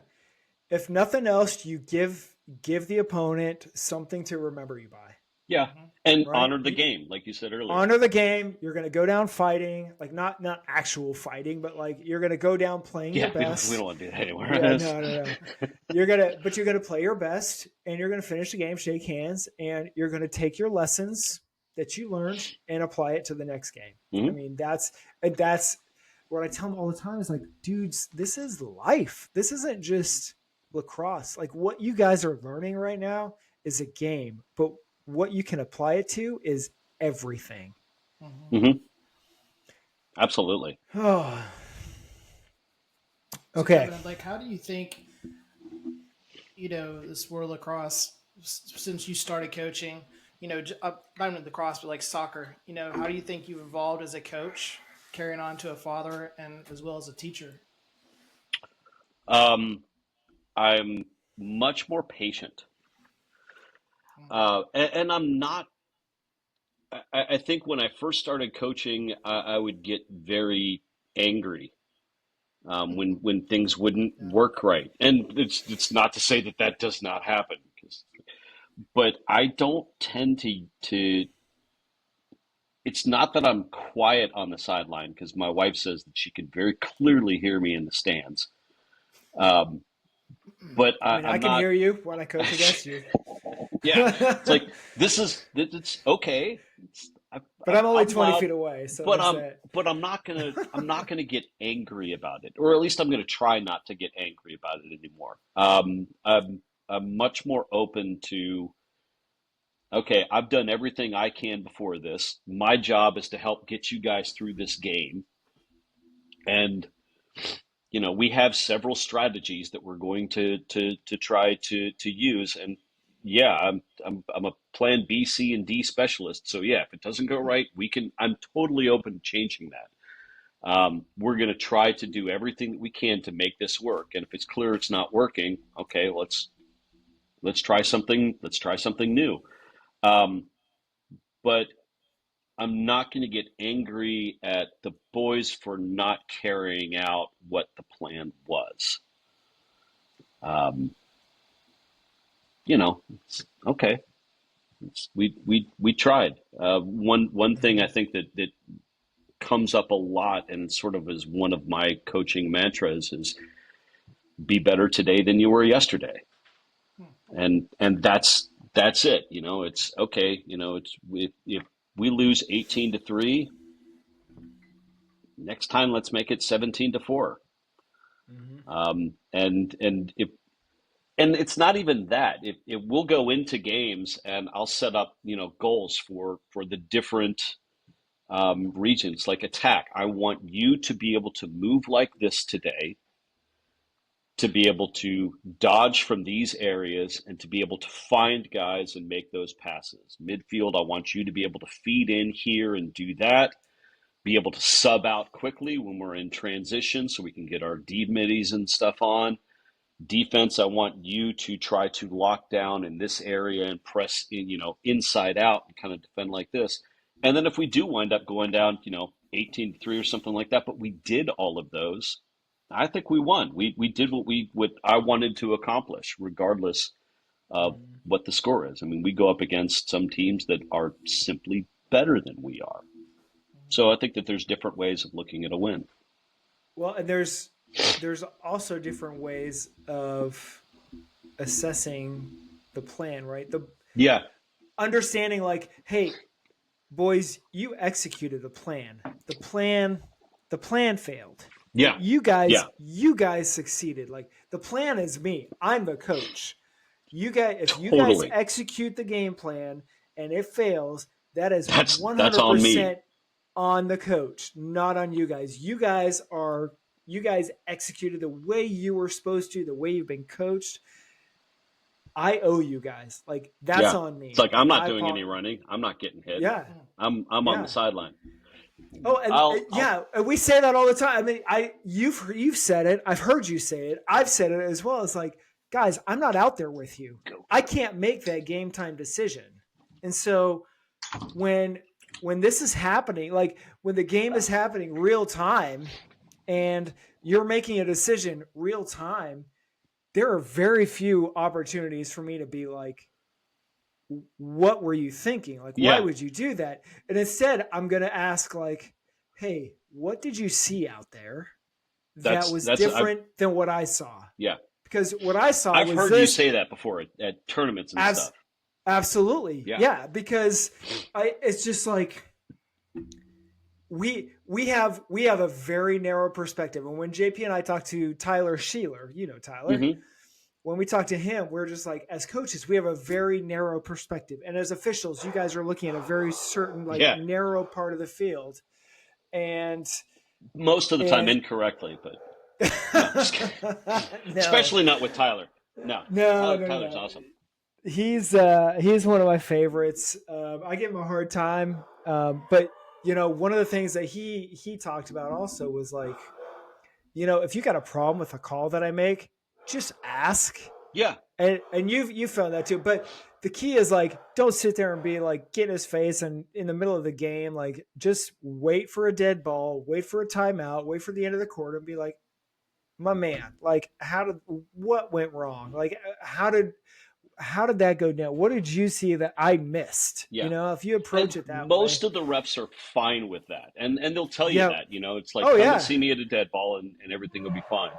[SPEAKER 2] If nothing else, you give the opponent something to remember you by,
[SPEAKER 3] Yeah.
[SPEAKER 4] Mm-hmm.
[SPEAKER 3] And
[SPEAKER 2] right?
[SPEAKER 3] honor the
[SPEAKER 2] You
[SPEAKER 3] game, like you said earlier.
[SPEAKER 2] honor the game. You're going to go down fighting, like not actual fighting, but like you're going to go down playing your
[SPEAKER 3] Yeah, we don't
[SPEAKER 2] best.
[SPEAKER 3] want to do that anymore.
[SPEAKER 2] Yeah, no. But you're gonna play your best, and you're gonna finish the game, shake hands, and you're gonna take your lessons that you learned and apply it to the next game. I
[SPEAKER 3] Hmm.
[SPEAKER 2] mean, that's what I tell them all the time is like, dudes, this is life. This isn't just lacrosse. Like, what you guys are learning right now is a game, but what you can apply it to is everything.
[SPEAKER 4] Mm-hmm.
[SPEAKER 3] Hmm. Absolutely.
[SPEAKER 2] Oh,
[SPEAKER 4] So
[SPEAKER 2] okay.
[SPEAKER 4] Kevin, like, how do you think this world lacrosse, since you started coaching, not even lacrosse, but like soccer, how do you think you've evolved as a coach, carrying on to a father and as well as a teacher?
[SPEAKER 3] Um, I'm much more patient. And I'm not, I think when I first started coaching, I would get very angry when things wouldn't
[SPEAKER 4] Yeah.
[SPEAKER 3] work right. And it's not to say that that does not happen, but I don't tend to. It's not that I'm quiet on the sideline, because my wife says that she could very clearly hear me in the stands. Um, but
[SPEAKER 2] I mean, I
[SPEAKER 3] I'm
[SPEAKER 2] can
[SPEAKER 3] not.
[SPEAKER 2] hear you when I coach against you.
[SPEAKER 3] Yeah, it's like, it's okay.
[SPEAKER 2] But I'm only
[SPEAKER 3] I'm
[SPEAKER 2] 20
[SPEAKER 3] loud,
[SPEAKER 2] feet away, so
[SPEAKER 3] but
[SPEAKER 2] there's that.
[SPEAKER 3] I'm not gonna get angry about it, or at least I'm gonna try not to get angry about it anymore. I'm much more open to, okay, I've done everything I can before this. My job is to help get you guys through this game, and we have several strategies that we're going to try to use. And yeah, I'm a plan B, C, and D specialist. So yeah, if it doesn't go right, I'm totally open to changing that. We're going to try to do everything that we can to make this work. And if it's clear it's not working, okay, let's try something. Let's try something new. Um, but I'm not going to get angry at the boys for not carrying out what the plan was. Um, it's okay. We tried. One thing I think that comes up a lot and sort of is one of my coaching mantras is be better today than you were yesterday. And that's it. It's okay. If we lose 18-3, next time let's make it 17-4. And it's not even that. It will go into games, and I'll set up goals for the different regions. Like attack, I want you to be able to move like this today, to be able to dodge from these areas, and to be able to find guys and make those passes. Midfield, I want you to be able to feed in here and do that, be able to sub out quickly when we're in transition so we can get our D middies and stuff on. Defense, I want you to try to lock down in this area and press inside out and kind of defend like this. And then if we do wind up going down, 18-3 or something like that, but we did all of those, I think we won. We did what I wanted to accomplish, regardless of what the score is. I mean, we go up against some teams that are simply better than we are. So I think that there's different ways of looking at a win.
[SPEAKER 2] Well, and there's also different ways of assessing the plan, right? Understanding like, hey, boys, you executed the plan. The plan failed.
[SPEAKER 3] Yeah.
[SPEAKER 2] You guys succeeded. Like the plan is me. I'm the coach. You guys execute the game plan and it fails, that is 100% on the coach, not on you guys. You guys executed the way you were supposed to, the way you've been coached. I owe you guys. Like that's on me.
[SPEAKER 3] It's like I'm not doing any running. I'm not getting hit.
[SPEAKER 2] Yeah.
[SPEAKER 3] I'm on the sideline.
[SPEAKER 2] Oh, and we say that all the time. I mean, you've said it. I've heard you say it. I've said it as well. It's like, guys, I'm not out there with you. I can't make that game time decision. And so when this is happening, like when the game is happening real time and you're making a decision real time, there are very few opportunities for me to be like, what were you thinking? Like, why would you do that? And instead, I'm going to ask like, hey, what did you see out there that was different than what I saw?
[SPEAKER 3] Yeah.
[SPEAKER 2] Because what I saw
[SPEAKER 3] I've heard you say that before at tournaments and stuff.
[SPEAKER 2] Absolutely. Yeah. Because it's just like we have a very narrow perspective. And when JP and I talked to Tyler Sheeler, Tyler, when we talk to him, we're just like, as coaches, we have a very narrow perspective. And as officials, you guys are looking at a very certain, narrow part of the field. And
[SPEAKER 3] most of the time incorrectly, but no. Especially not with Tyler. No. Tyler's awesome.
[SPEAKER 2] He's one of my favorites. I give him a hard time. But one of the things that he talked about also was like, if you got a problem with a call that I make, just ask.
[SPEAKER 3] Yeah.
[SPEAKER 2] And you found that too. But the key is like, don't sit there and be like, get in his face and in the middle of the game, like just wait for a dead ball, wait for a timeout, wait for the end of the quarter and be like, my man, like what went wrong? Like, how did that go down? What did you see that I missed?
[SPEAKER 3] Yeah.
[SPEAKER 2] If you approach it that way.
[SPEAKER 3] Most of the refs are fine with that. And they'll tell you that, it's like, come and see me at a dead ball and everything will be fine.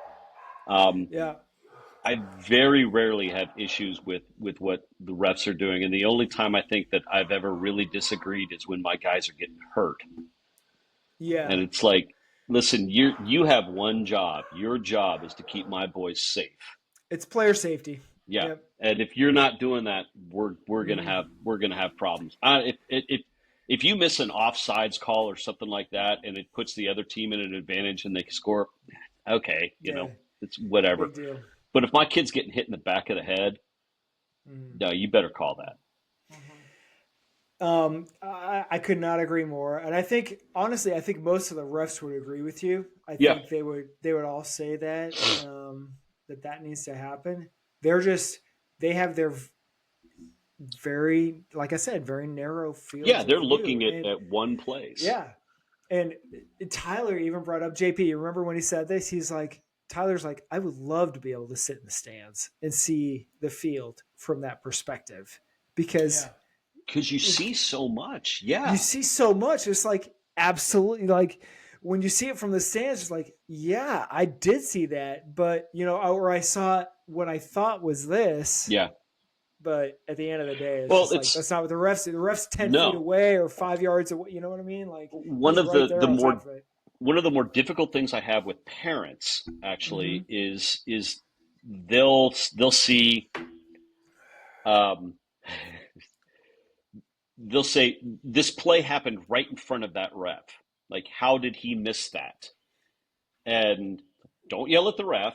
[SPEAKER 3] I very rarely have issues with what the refs are doing. And the only time I think that I've ever really disagreed is when my guys are getting hurt.
[SPEAKER 2] Yeah.
[SPEAKER 3] And it's like, listen, you have one job. Your job is to keep my boys safe.
[SPEAKER 2] It's player safety.
[SPEAKER 3] Yeah.
[SPEAKER 2] Yep.
[SPEAKER 3] And if you're not doing that, we're gonna have problems. If you miss an offsides call or something like that, and it puts the other team in an advantage and they can score, okay, it's whatever.
[SPEAKER 2] Big deal.
[SPEAKER 3] But if my kid's getting hit in the back of the head, no, you better call that.
[SPEAKER 2] I could not agree more. And I think, honestly, most of the refs would agree with you. I think they would all say that, that needs to happen. They have their very, like I said, very narrow field.
[SPEAKER 3] Yeah, they're looking at one place.
[SPEAKER 2] Yeah. And Tyler even brought up JP. You remember when he said this? He's like, Tyler's like, I would love to be able to sit in the stands and see the field from that perspective because
[SPEAKER 3] you see so much.
[SPEAKER 2] you
[SPEAKER 3] Yeah.
[SPEAKER 2] see so much. It's like absolutely like when you see it from the stands, it's like, yeah, I did see that, but or I saw what I thought was this.
[SPEAKER 3] Yeah.
[SPEAKER 2] But at the end of the day, it's
[SPEAKER 3] Well,
[SPEAKER 2] just like that's not what the refs do. The refs 10 feet
[SPEAKER 3] No.
[SPEAKER 2] away or 5 yards away. You know what I mean? Like
[SPEAKER 3] One
[SPEAKER 2] he's
[SPEAKER 3] of
[SPEAKER 2] right there
[SPEAKER 3] the
[SPEAKER 2] on
[SPEAKER 3] more
[SPEAKER 2] top of it.
[SPEAKER 3] one of the more difficult things I have with parents actually is they'll see they'll say this play happened right in front of that ref. Like, how did he miss that? And don't yell at the ref.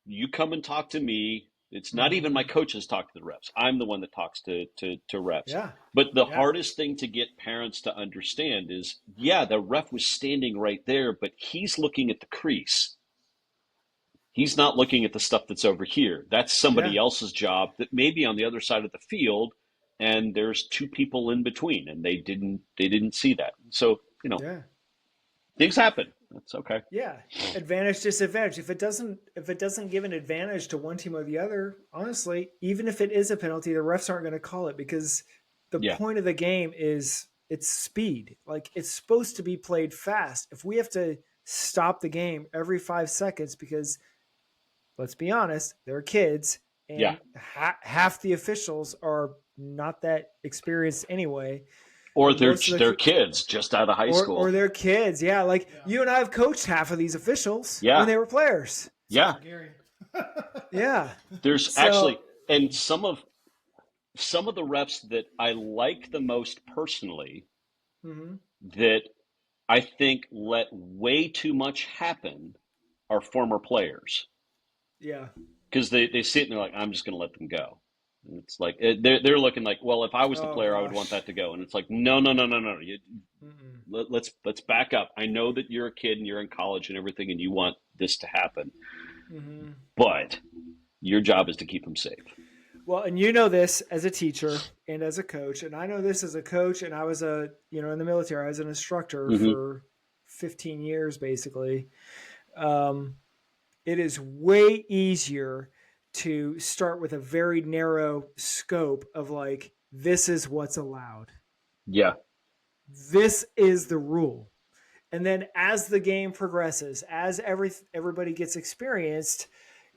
[SPEAKER 3] You come and talk to me. It's not even my coaches talk to the refs. I'm the one that talks to refs.
[SPEAKER 2] Yeah.
[SPEAKER 3] But the hardest thing to get parents to understand is, the ref was standing right there, but he's looking at the crease. He's not looking at the stuff that's over here. That's somebody else's job that may be on the other side of the field, and there's two people in between, and they didn't see that. So, things happen. That's okay.
[SPEAKER 2] Yeah. Advantage, disadvantage. If it doesn't give an advantage to one team or the other, honestly, even if it is a penalty, the refs aren't going to call it because the point of the game is it's speed. Like it's supposed to be played fast. If we have to stop the game every 5 seconds because let's be honest, they're kids and half the officials are not that experienced anyway.
[SPEAKER 3] Or they're kids just out of high school.
[SPEAKER 2] Or they're kids, you and I have coached half of these officials when they were players.
[SPEAKER 3] Yeah.
[SPEAKER 2] Yeah.
[SPEAKER 3] There's actually, and some of the refs that I like the most personally that I think let way too much happen are former players.
[SPEAKER 2] Yeah.
[SPEAKER 3] Because they sit and they're like, I'm just going to let them go. And it's like they're looking like, well, if I was the player, I would want that to go. And it's like, no. Let's back up. I know that you're a kid and you're in college and everything, and you want this to happen, but your job is to keep them safe.
[SPEAKER 2] Well, and you know this as a teacher and as a coach, and I know this as a coach. And I was in the military, I was an instructor for 15 years, basically. It is way easier to start with a very narrow scope of like, this is what's allowed.
[SPEAKER 3] Yeah.
[SPEAKER 2] This is the rule. And then as the game progresses, as everybody gets experienced,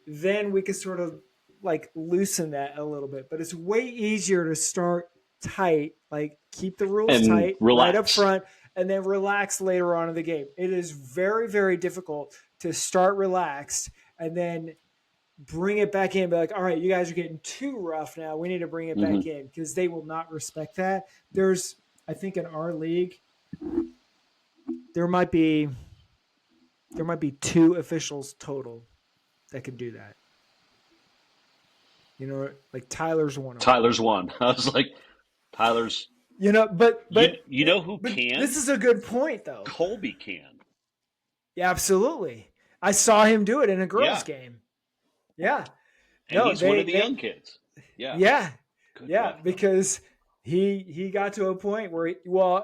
[SPEAKER 2] then we can sort of like loosen that a little bit. But it's way easier to start tight, like keep the rules
[SPEAKER 3] and
[SPEAKER 2] tight
[SPEAKER 3] relax.
[SPEAKER 2] Right up front and then relax later on in the game. It is very, very difficult to start relaxed and then bring it back in, be like, all right, you guys are getting too rough now. We need to bring it back in because they will not respect that. There's, I think in our league, there might be 2 officials total that can do that. Like Tyler's one.
[SPEAKER 3] Tyler's one. I was like, Tyler's.
[SPEAKER 2] But
[SPEAKER 3] you know who can?
[SPEAKER 2] This is a good point, though.
[SPEAKER 3] Colby can.
[SPEAKER 2] Yeah, absolutely. I saw him do it in a girls' game. Yeah.
[SPEAKER 3] And he's one of the young kids. Yeah.
[SPEAKER 2] Yeah.
[SPEAKER 3] Good
[SPEAKER 2] yeah,
[SPEAKER 3] God.
[SPEAKER 2] because he got to a point where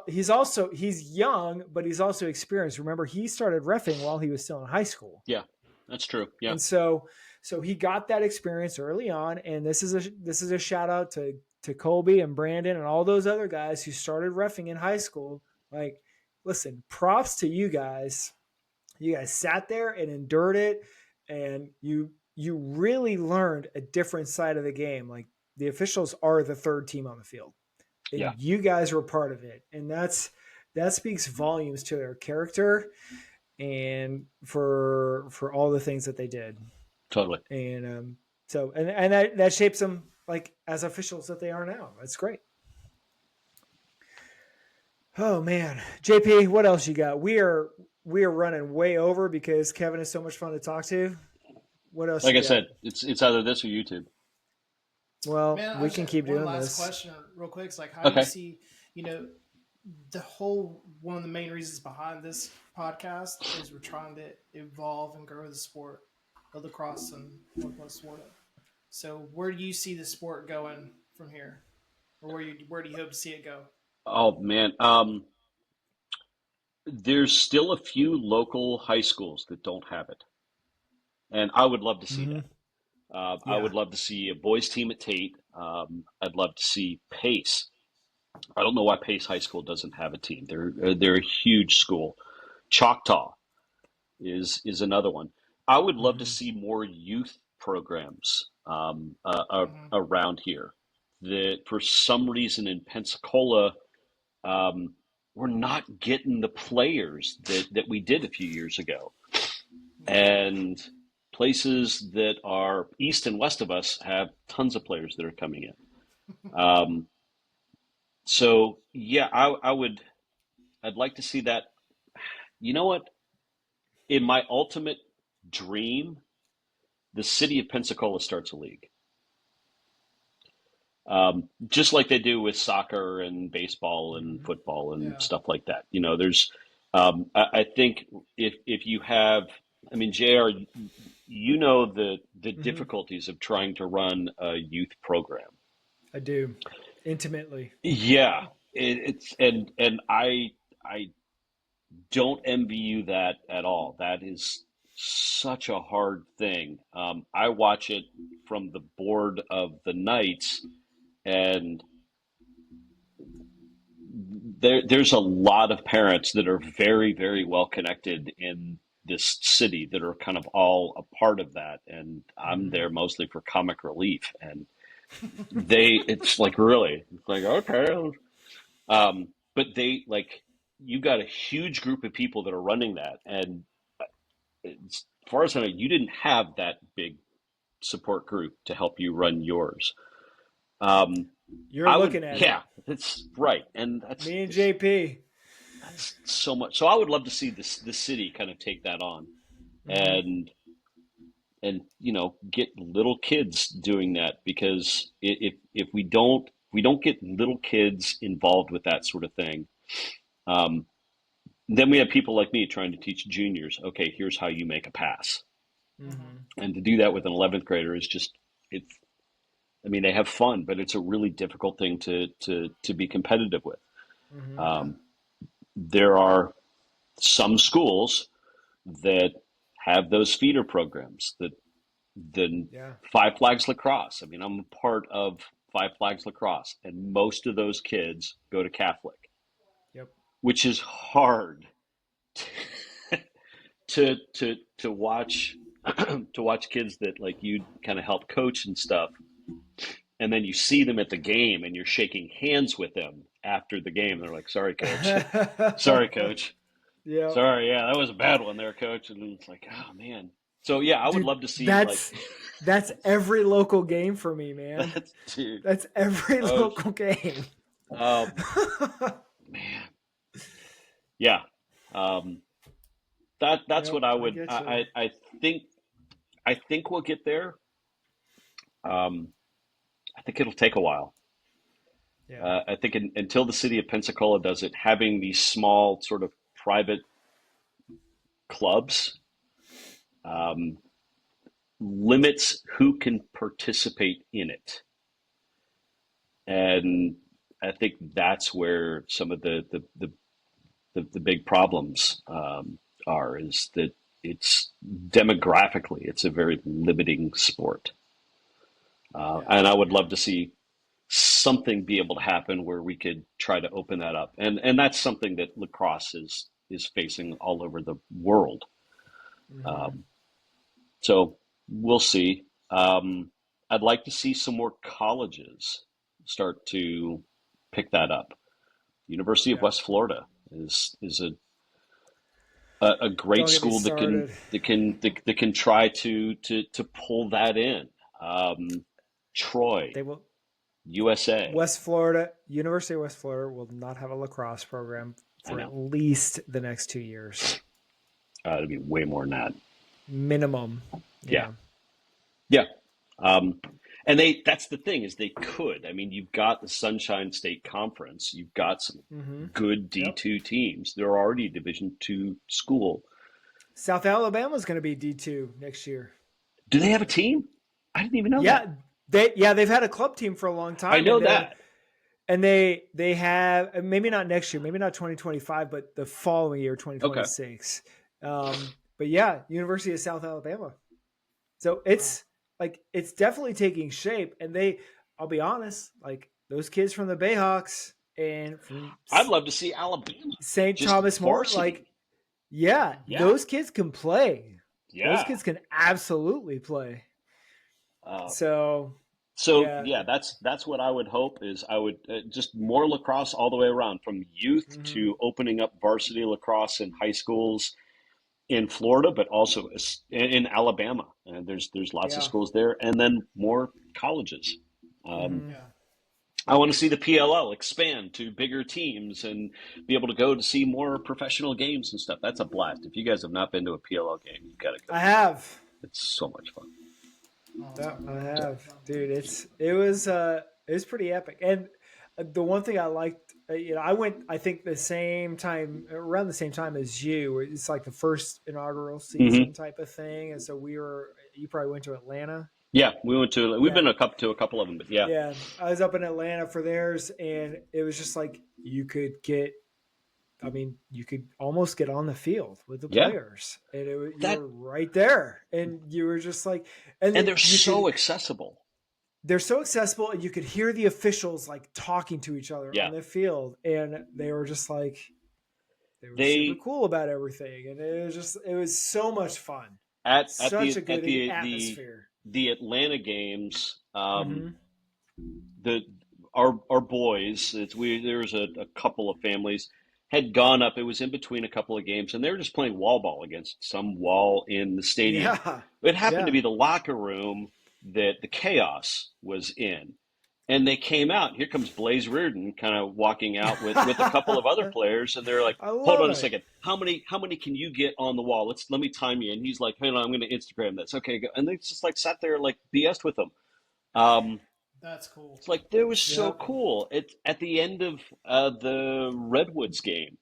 [SPEAKER 2] he's young, but he's also experienced. Remember, he started reffing while he was still in high school.
[SPEAKER 3] Yeah. That's true. Yeah.
[SPEAKER 2] And so he got that experience early on, and this is a shout out to Colby and Brandon and all those other guys who started reffing in high school. Like, listen, props to you guys. You guys sat there and endured it, and you really learned a different side of the game. Like, the officials are the third team on the field, and you guys were part of it, and that speaks volumes to their character and for all the things that they did.
[SPEAKER 3] Totally.
[SPEAKER 2] And that shapes them like as officials that they are now. That's great. Oh man, JP, what else you got? We are running way over because Kevin is so much fun to talk to. What else?
[SPEAKER 3] Like I said, it's either this or YouTube.
[SPEAKER 2] Well,
[SPEAKER 4] Man,
[SPEAKER 2] we can keep doing
[SPEAKER 4] one
[SPEAKER 2] this.
[SPEAKER 4] last question, real quick. It's like, how do you see, one of the main reasons behind this podcast is we're trying to evolve and grow the sport of lacrosse in Northwest Florida. So where do you see the sport going from here? Or where do you hope to see it go?
[SPEAKER 3] Oh, man. There's still a few local high schools that don't have it. And I would love to see
[SPEAKER 2] Mm-hmm.
[SPEAKER 3] that. I
[SPEAKER 2] Yeah.
[SPEAKER 3] would love to see a boys team at Tate. I'd love to see Pace. I don't know why Pace High School doesn't have a team. They're a huge school. Choctaw is another one. I would love to
[SPEAKER 2] Mm-hmm.
[SPEAKER 3] see more youth programs
[SPEAKER 4] Hmm.
[SPEAKER 3] around here. That for some reason in Pensacola, um, we're not getting the players that we did a few years ago.
[SPEAKER 4] Yeah.
[SPEAKER 3] And places that are east and west of us have tons of players that are coming in. So yeah, I'd like to see that. You know what? In my ultimate dream, the city of Pensacola starts a league. Just like they do with soccer and baseball and
[SPEAKER 2] Mm-hmm.
[SPEAKER 3] football and
[SPEAKER 4] Yeah.
[SPEAKER 3] stuff like that. There's, I think if you have, I mean, JR, you know the
[SPEAKER 2] Mm-hmm.
[SPEAKER 3] difficulties of trying to run a youth program.
[SPEAKER 2] I do intimately.
[SPEAKER 3] Yeah, it's and I don't envy you that at all. That is such a hard thing. I watch it from the board of the Knights, and there's a lot of parents that are very, very well connected in this city that are kind of all a part of that. And I'm
[SPEAKER 2] Mm-hmm.
[SPEAKER 3] there mostly for comic relief. And it's like, really, it's like, okay. But you got a huge group of people that are running that. And as far as I know, you didn't have that big support group to help you run yours. Um,
[SPEAKER 2] You're
[SPEAKER 3] I would,
[SPEAKER 2] looking at it.
[SPEAKER 3] yeah, that's right. And
[SPEAKER 2] Me and JP.
[SPEAKER 3] that's so much. So I would love to see the city kind of take that on
[SPEAKER 2] Mm-hmm.
[SPEAKER 3] and get little kids doing that because if we don't get little kids involved with that sort of thing, um, then we have people like me trying to teach juniors. Okay, here's how you make a pass,
[SPEAKER 2] Mm-hmm.
[SPEAKER 3] and to do that with an 11th grader is just it's. I mean, they have fun, but it's a really difficult thing to be competitive with.
[SPEAKER 2] Mm-hmm.
[SPEAKER 4] Yeah.
[SPEAKER 3] Um, there are some schools that have those feeder programs that the
[SPEAKER 2] Yeah.
[SPEAKER 3] Five Flags Lacrosse. I mean, I'm a part of Five Flags Lacrosse, and most of those kids go to Catholic,
[SPEAKER 2] Yep.
[SPEAKER 3] which is hard to watch to watch kids that like you kind of help coach and stuff, and then you see them at the game and you're shaking hands with them after the game. They're like, "Sorry, coach. Sorry, coach.
[SPEAKER 2] Yep.
[SPEAKER 3] Sorry, yeah, that was a bad one there, coach." And it's like, oh man. So yeah, I would
[SPEAKER 2] Dude,
[SPEAKER 3] love to see like
[SPEAKER 2] that's every local game for me, man.
[SPEAKER 3] that's dude.
[SPEAKER 2] That's every
[SPEAKER 3] Oh,
[SPEAKER 2] local game.
[SPEAKER 3] man. Yeah. Um, that's
[SPEAKER 2] Yep,
[SPEAKER 3] what I
[SPEAKER 2] I
[SPEAKER 3] would.
[SPEAKER 2] get you.
[SPEAKER 3] I think we'll get there. I think it'll take a while.
[SPEAKER 2] Yeah.
[SPEAKER 3] I think until the city of Pensacola does it, having these small sort of private clubs um, limits who can participate in it. And I think that's where some of the big problems are, is that it's demographically, it's a very limiting sport.
[SPEAKER 2] Yeah.
[SPEAKER 3] And I would
[SPEAKER 2] Yeah.
[SPEAKER 3] love to see something be able to happen where we could try to open that up. And that's something that lacrosse is facing all over the world.
[SPEAKER 2] Mm-hmm.
[SPEAKER 3] Um, so we'll see. I'd like to see some more colleges start to pick that up. University of
[SPEAKER 2] Yeah.
[SPEAKER 3] West Florida is a great
[SPEAKER 2] Don't get me
[SPEAKER 3] school
[SPEAKER 2] started.
[SPEAKER 3] that can try to pull that in. Troy,
[SPEAKER 2] They will.
[SPEAKER 3] USA.
[SPEAKER 2] West Florida, University of West Florida will not have a lacrosse program
[SPEAKER 3] I
[SPEAKER 2] for
[SPEAKER 3] know.
[SPEAKER 2] at least the next 2 years.
[SPEAKER 3] It'd be way more than that.
[SPEAKER 2] Minimum.
[SPEAKER 3] Yeah,
[SPEAKER 2] Yeah.
[SPEAKER 3] yeah. Um, and that's the thing is they could. I mean, you've got the Sunshine State Conference. You've got some
[SPEAKER 2] Mm-hmm.
[SPEAKER 3] good
[SPEAKER 2] Yep.
[SPEAKER 3] D2 teams. They're already a Division two school.
[SPEAKER 2] South Alabama is going to be D2 next year.
[SPEAKER 3] Do they have a team? I didn't even know
[SPEAKER 2] Yeah,
[SPEAKER 3] that.
[SPEAKER 2] they've had a club team for a long
[SPEAKER 3] I
[SPEAKER 2] time,
[SPEAKER 3] know
[SPEAKER 2] and
[SPEAKER 3] that.
[SPEAKER 2] they have, maybe not next year, maybe not 2025, but the following year,
[SPEAKER 3] Okay.
[SPEAKER 2] 2026. But yeah, University of South Alabama. So it's like, it's definitely taking shape. And I'll be honest, like those kids from the Bayhawks and from
[SPEAKER 3] I'd love to see Alabama
[SPEAKER 2] St.
[SPEAKER 3] just
[SPEAKER 2] Thomas More, like,
[SPEAKER 3] varsity.
[SPEAKER 2] yeah,
[SPEAKER 3] Yeah,
[SPEAKER 2] those kids can play. Those
[SPEAKER 3] yeah.
[SPEAKER 2] kids can absolutely play.
[SPEAKER 3] Uh,
[SPEAKER 2] So,
[SPEAKER 3] so
[SPEAKER 2] yeah.
[SPEAKER 3] yeah, that's what I would hope is I would just more lacrosse all the way around, from youth
[SPEAKER 2] Mhm.
[SPEAKER 3] to opening up varsity lacrosse in high schools in Florida, but also in Alabama. And there's lots of
[SPEAKER 2] Yeah.
[SPEAKER 3] schools there, and then more colleges. Um,
[SPEAKER 2] Mhm.
[SPEAKER 4] Yeah.
[SPEAKER 3] I want to see the PLL expand to bigger teams and be able to go to see more professional games and stuff. That's a blast. If you guys have not been to a PLL game, you've got to go.
[SPEAKER 2] I have.
[SPEAKER 3] It's so much fun.
[SPEAKER 4] Oh, it's
[SPEAKER 2] Yeah,
[SPEAKER 4] fun.
[SPEAKER 2] I
[SPEAKER 4] It's
[SPEAKER 2] have,
[SPEAKER 4] fun.
[SPEAKER 2] dude. It was pretty epic. And the one thing I liked, I went, I think around the same time as you. It's like the first inaugural
[SPEAKER 3] Hmm.
[SPEAKER 2] season type of thing. And so you probably went to Atlanta.
[SPEAKER 3] Yeah, we've
[SPEAKER 2] Yeah.
[SPEAKER 3] been to a couple of them, but yeah,
[SPEAKER 2] Yeah. I was up in Atlanta for theirs, and it was just like you could almost get on the field with the
[SPEAKER 3] yeah.
[SPEAKER 2] players, and you
[SPEAKER 3] That
[SPEAKER 2] were right there, and you were just like, and
[SPEAKER 3] and
[SPEAKER 2] then
[SPEAKER 3] they're so accessible.
[SPEAKER 2] they're so accessible, and you could hear the officials like talking to each other on
[SPEAKER 3] Yeah,
[SPEAKER 2] the field, and they were just like, they were super
[SPEAKER 3] they
[SPEAKER 2] cool about everything, and it was so much fun,
[SPEAKER 3] at
[SPEAKER 2] such a
[SPEAKER 3] at
[SPEAKER 2] good
[SPEAKER 3] the
[SPEAKER 2] atmosphere.
[SPEAKER 3] the Atlanta games.
[SPEAKER 2] Mm-hmm.
[SPEAKER 3] The our boys, there was a couple of families had gone up. It was in between a couple of games, and they were just playing wall ball against some wall in the stadium.
[SPEAKER 2] Yeah,
[SPEAKER 3] It happened to
[SPEAKER 2] yeah.
[SPEAKER 3] be the locker room that the chaos was in. And they came out. Here comes Blaze Reardon, kind of walking out with a couple of other players, and they're like,
[SPEAKER 2] I
[SPEAKER 3] "Hold
[SPEAKER 2] love
[SPEAKER 3] on a
[SPEAKER 2] it.
[SPEAKER 3] second. How many can you get on the wall? Let me time you." And he's like, "Hey, no, I'm going to Instagram this." Okay, go. And they just like sat there like BS with them. Um,
[SPEAKER 4] That's cool.
[SPEAKER 3] it's like that was so
[SPEAKER 2] Yep.
[SPEAKER 3] cool. At the end of the Redwoods game,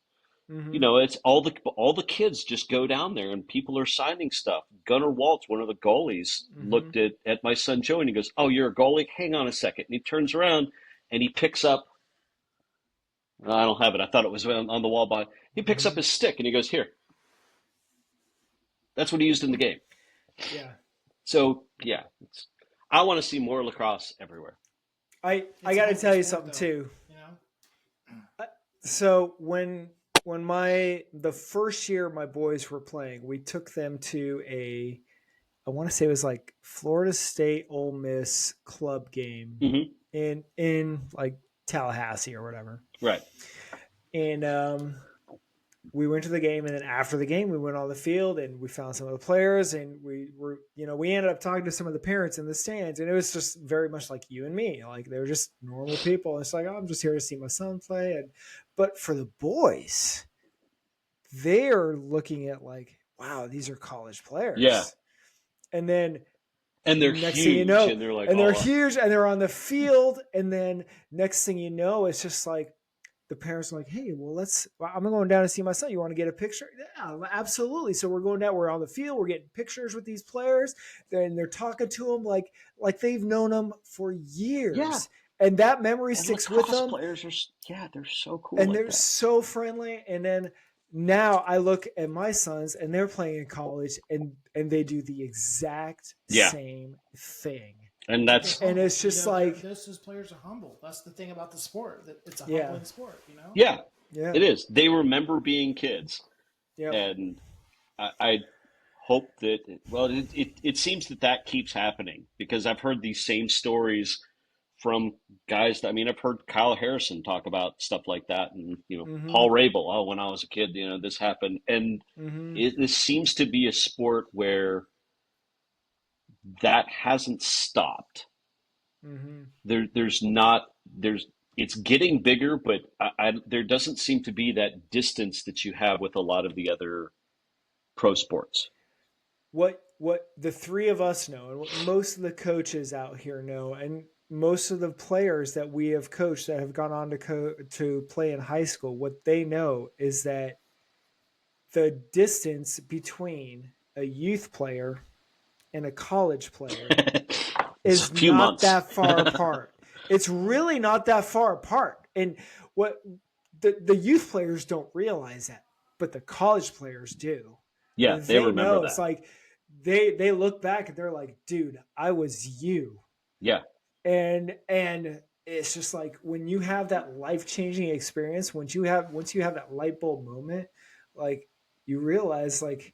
[SPEAKER 2] Mm-hmm.
[SPEAKER 3] it's all the kids just go down there and people are signing stuff. Gunnar Waltz, one of the goalies,
[SPEAKER 2] Mm-hmm.
[SPEAKER 3] looked at my son Joe and he goes, "Oh, you're a goalie? Hang on a second." And he turns around and he picks up. I don't have it. I thought it was on the wall by. He picks up
[SPEAKER 2] Mm-hmm.
[SPEAKER 3] his stick and he goes, "Here." That's what he used in the game.
[SPEAKER 2] Yeah.
[SPEAKER 3] So yeah, I want to see more lacrosse everywhere.
[SPEAKER 2] I
[SPEAKER 4] It's a
[SPEAKER 2] got to
[SPEAKER 4] humble
[SPEAKER 2] tell you
[SPEAKER 4] sport,
[SPEAKER 2] something
[SPEAKER 4] though.
[SPEAKER 2] too.
[SPEAKER 4] You know.
[SPEAKER 2] So when the first year my boys were playing, we took them to I want to say it was like Florida State Ole Miss club game
[SPEAKER 3] Hmm.
[SPEAKER 2] in like Tallahassee or whatever.
[SPEAKER 3] Right.
[SPEAKER 2] And we went to the game, and then after the game we went on the field and we found some of the players, and we ended up talking to some of the parents in the stands, and it was just very much like you and me. Like, they were just normal people. It's like, oh, I'm just here to see my son play. But for the boys, they're looking at like, wow, these are college
[SPEAKER 3] Yeah.
[SPEAKER 2] players. And then
[SPEAKER 3] And they're
[SPEAKER 2] next thing you
[SPEAKER 3] huge,
[SPEAKER 2] know,
[SPEAKER 3] and they're like,
[SPEAKER 2] and they're
[SPEAKER 3] "Oh,
[SPEAKER 2] huge, and they're on the field, and then next thing you know, it's just like the parents are like, hey, I'm going down to see my son. You want to get a picture? Yeah, absolutely. So we're going down, we're on the field, we're getting pictures with these players, and they're talking to them like they've known them for
[SPEAKER 3] yeah."
[SPEAKER 2] years. And that memory
[SPEAKER 3] And
[SPEAKER 2] sticks with
[SPEAKER 3] lacrosse
[SPEAKER 2] them,
[SPEAKER 3] players they're so cool
[SPEAKER 2] and
[SPEAKER 3] like
[SPEAKER 2] they're
[SPEAKER 3] that.
[SPEAKER 2] so friendly. And then now I look at my sons, and they're playing in college, and they do the exact
[SPEAKER 3] Yeah.
[SPEAKER 2] same thing.
[SPEAKER 3] And
[SPEAKER 4] They're
[SPEAKER 3] that's
[SPEAKER 2] And
[SPEAKER 4] humble.
[SPEAKER 2] it's just
[SPEAKER 4] those players are humble. That's the thing about the sport. That it's a
[SPEAKER 2] Yeah.
[SPEAKER 4] humbling sport. You know.
[SPEAKER 3] yeah,
[SPEAKER 2] Yeah.
[SPEAKER 3] it is. They remember being kids,
[SPEAKER 2] Yep.
[SPEAKER 3] and I hope that it seems that keeps happening because I've heard these same stories from guys. I've heard Kyle Harrison talk about stuff like that, and
[SPEAKER 2] Mm-hmm.
[SPEAKER 3] Paul Rabel. Oh, when I was a kid, this happened, and
[SPEAKER 2] Mm-hmm.
[SPEAKER 3] this seems to be a sport where that hasn't stopped.
[SPEAKER 2] Mm-hmm.
[SPEAKER 3] There's not there's it's getting bigger, but there doesn't seem to be that distance that you have with a lot of the other pro sports.
[SPEAKER 2] What the three of us know, and what most of the coaches out here know, and most of the players that we have coached that have gone on to play in high school, what they know is that the distance between a youth player and a college player
[SPEAKER 3] It's
[SPEAKER 2] is
[SPEAKER 3] a few
[SPEAKER 2] not
[SPEAKER 3] months.
[SPEAKER 2] that far apart. It's really not that far apart. And what the youth players don't realize that, but the college players do.
[SPEAKER 3] Yeah,
[SPEAKER 2] And
[SPEAKER 3] they
[SPEAKER 2] they
[SPEAKER 3] remember
[SPEAKER 2] know. It's
[SPEAKER 3] that.
[SPEAKER 2] like they look back and they're like, dude, I was you.
[SPEAKER 3] Yeah.
[SPEAKER 2] And it's just like when you have that life-changing experience, once you have that light bulb moment, like you realize like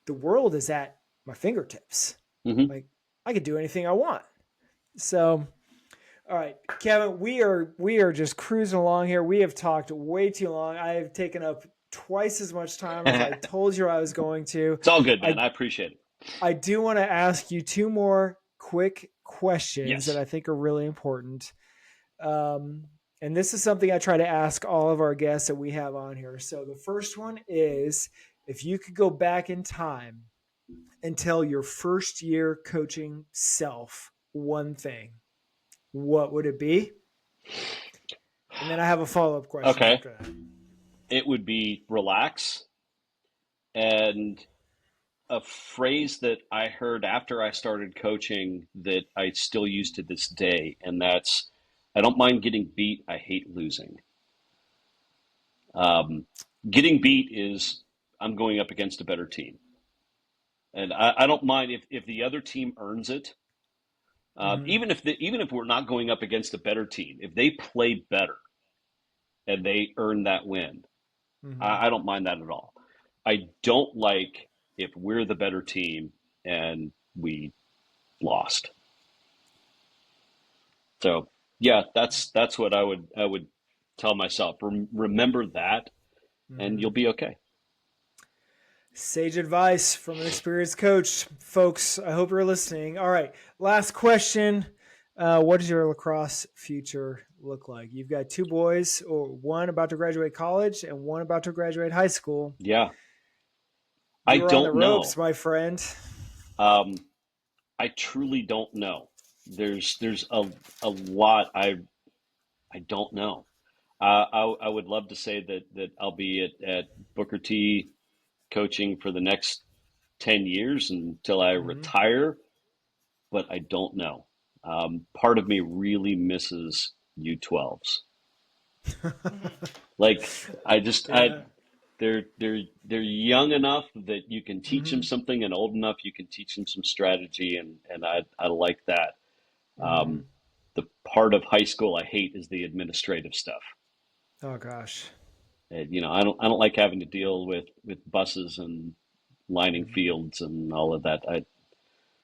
[SPEAKER 2] the world is at my fingertips.
[SPEAKER 3] Mm-hmm.
[SPEAKER 2] Like I could do anything I want. So, all right, Kevin, we are just cruising along here. We have talked way too long. I have taken up twice as much time as I told you I was going to.
[SPEAKER 3] It's all good, man. I appreciate it.
[SPEAKER 2] I do want to ask you two more quick questions
[SPEAKER 3] Yes.
[SPEAKER 2] that I think are really important. And this is something I try to ask all of our guests that we have on here. So the first one is, if you could go back in time and tell your first year coaching self one thing, what would it be? And then I have a follow-up question
[SPEAKER 3] Okay.
[SPEAKER 2] after that.
[SPEAKER 3] It would be relax. And a phrase that I heard after I started coaching that I still use to this day, and that's, I don't mind getting beat, I hate losing. Getting beat is, I'm going up against a better team. And I don't mind if the other team earns it. Even if we're not going up against a better team, if they play better and they earn that win, I don't mind that at all. I don't like if we're the better team and we lost. So yeah, that's what I would tell myself. Remember that, and you'll be okay.
[SPEAKER 2] Sage advice from an experienced coach. Folks, I hope you're listening. All right, last question. What does your lacrosse future look like? You've got two boys, or one about to graduate college and one about to graduate high school.
[SPEAKER 3] Yeah.
[SPEAKER 2] You're
[SPEAKER 3] I don't
[SPEAKER 2] on the
[SPEAKER 3] know.
[SPEAKER 2] ropes, my friend.
[SPEAKER 3] I truly don't know. There's a lot I don't know. I would love to say that I'll be at Booker T coaching for the next 10 years until I retire, but I don't know. Part of me really misses U12s. Like they're young enough that you can teach them something, and old enough you can teach them some strategy, and I like that. The part of high school I hate is the administrative stuff.
[SPEAKER 2] Oh gosh.
[SPEAKER 3] And, I don't like having to deal with buses and lining fields and all of that.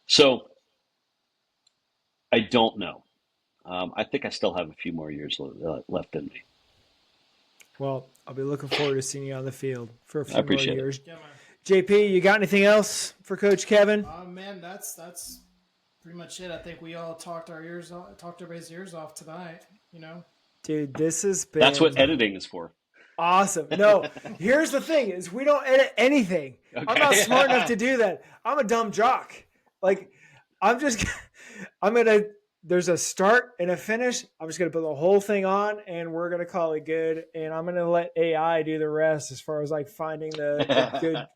[SPEAKER 3] So I don't know. I think I still have a few more years left in me.
[SPEAKER 2] Well, I'll be looking forward to seeing you on the field for a few more
[SPEAKER 3] appreciate it.
[SPEAKER 2] years.
[SPEAKER 4] Yeah, man.
[SPEAKER 2] JP, you got anything else for Coach Kevin?
[SPEAKER 4] Man, that's pretty much it. I think we all talked everybody's ears off tonight.
[SPEAKER 2] Dude, this has been
[SPEAKER 3] That's what editing is for.
[SPEAKER 2] awesome. No, here's the thing: is we don't edit anything.
[SPEAKER 3] Okay.
[SPEAKER 2] I'm not smart enough to do that. I'm a dumb jock. Like, there's a start and a finish. I'm just gonna put the whole thing on, and we're gonna call it good. And I'm gonna let AI do the rest as far as like finding the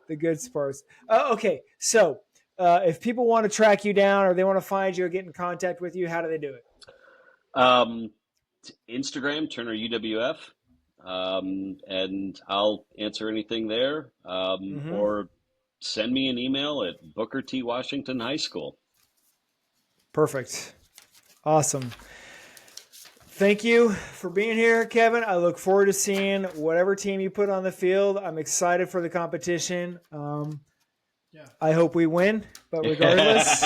[SPEAKER 2] good parts. Okay, so if people want to track you down or they want to find you or get in contact with you, how do they do it?
[SPEAKER 3] Instagram, Turner UWF, and I'll answer anything there, or send me an email at Booker T. Washington High School.
[SPEAKER 2] Perfect. Awesome. Thank you for being here, Kevin. I look forward to seeing whatever team you put on the field. I'm excited for the competition. I hope we win, but regardless,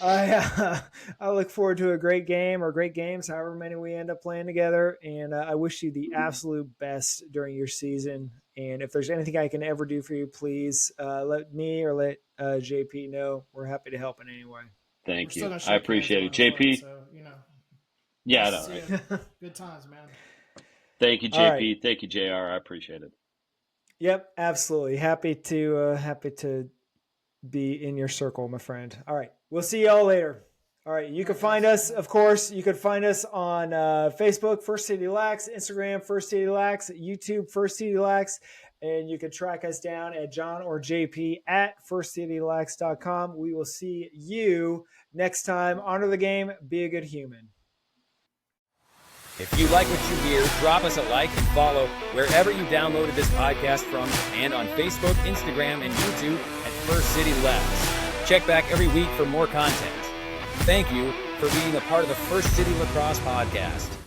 [SPEAKER 2] I look forward to a great game or great games, however many we end up playing together. And I wish you the absolute best during your season. And if there's anything I can ever do for you, please let me or let JP know. We're happy to help in any way.
[SPEAKER 3] Thank you. I appreciate it. JP? Yeah, I know, right?
[SPEAKER 4] Good times, man.
[SPEAKER 3] Thank you, JP.
[SPEAKER 2] Right.
[SPEAKER 3] Thank you, JR. I appreciate it.
[SPEAKER 2] Yep, absolutely. Happy to be in your circle, my friend. All right. We'll see y'all later. All right. You can find us, of course, you could find us on Facebook, First City Lax, Instagram, First City Lax, YouTube, First City Lax, and you can track us down at John or JP at firstcitylax.com. We will see you next time. Honor the game. Be a good human.
[SPEAKER 5] If you like what you hear, drop us a like and follow wherever you downloaded this podcast from, and on Facebook, Instagram, and YouTube at First City Lacrosse. Check back every week for more content. Thank you for being a part of the First City Lacrosse podcast.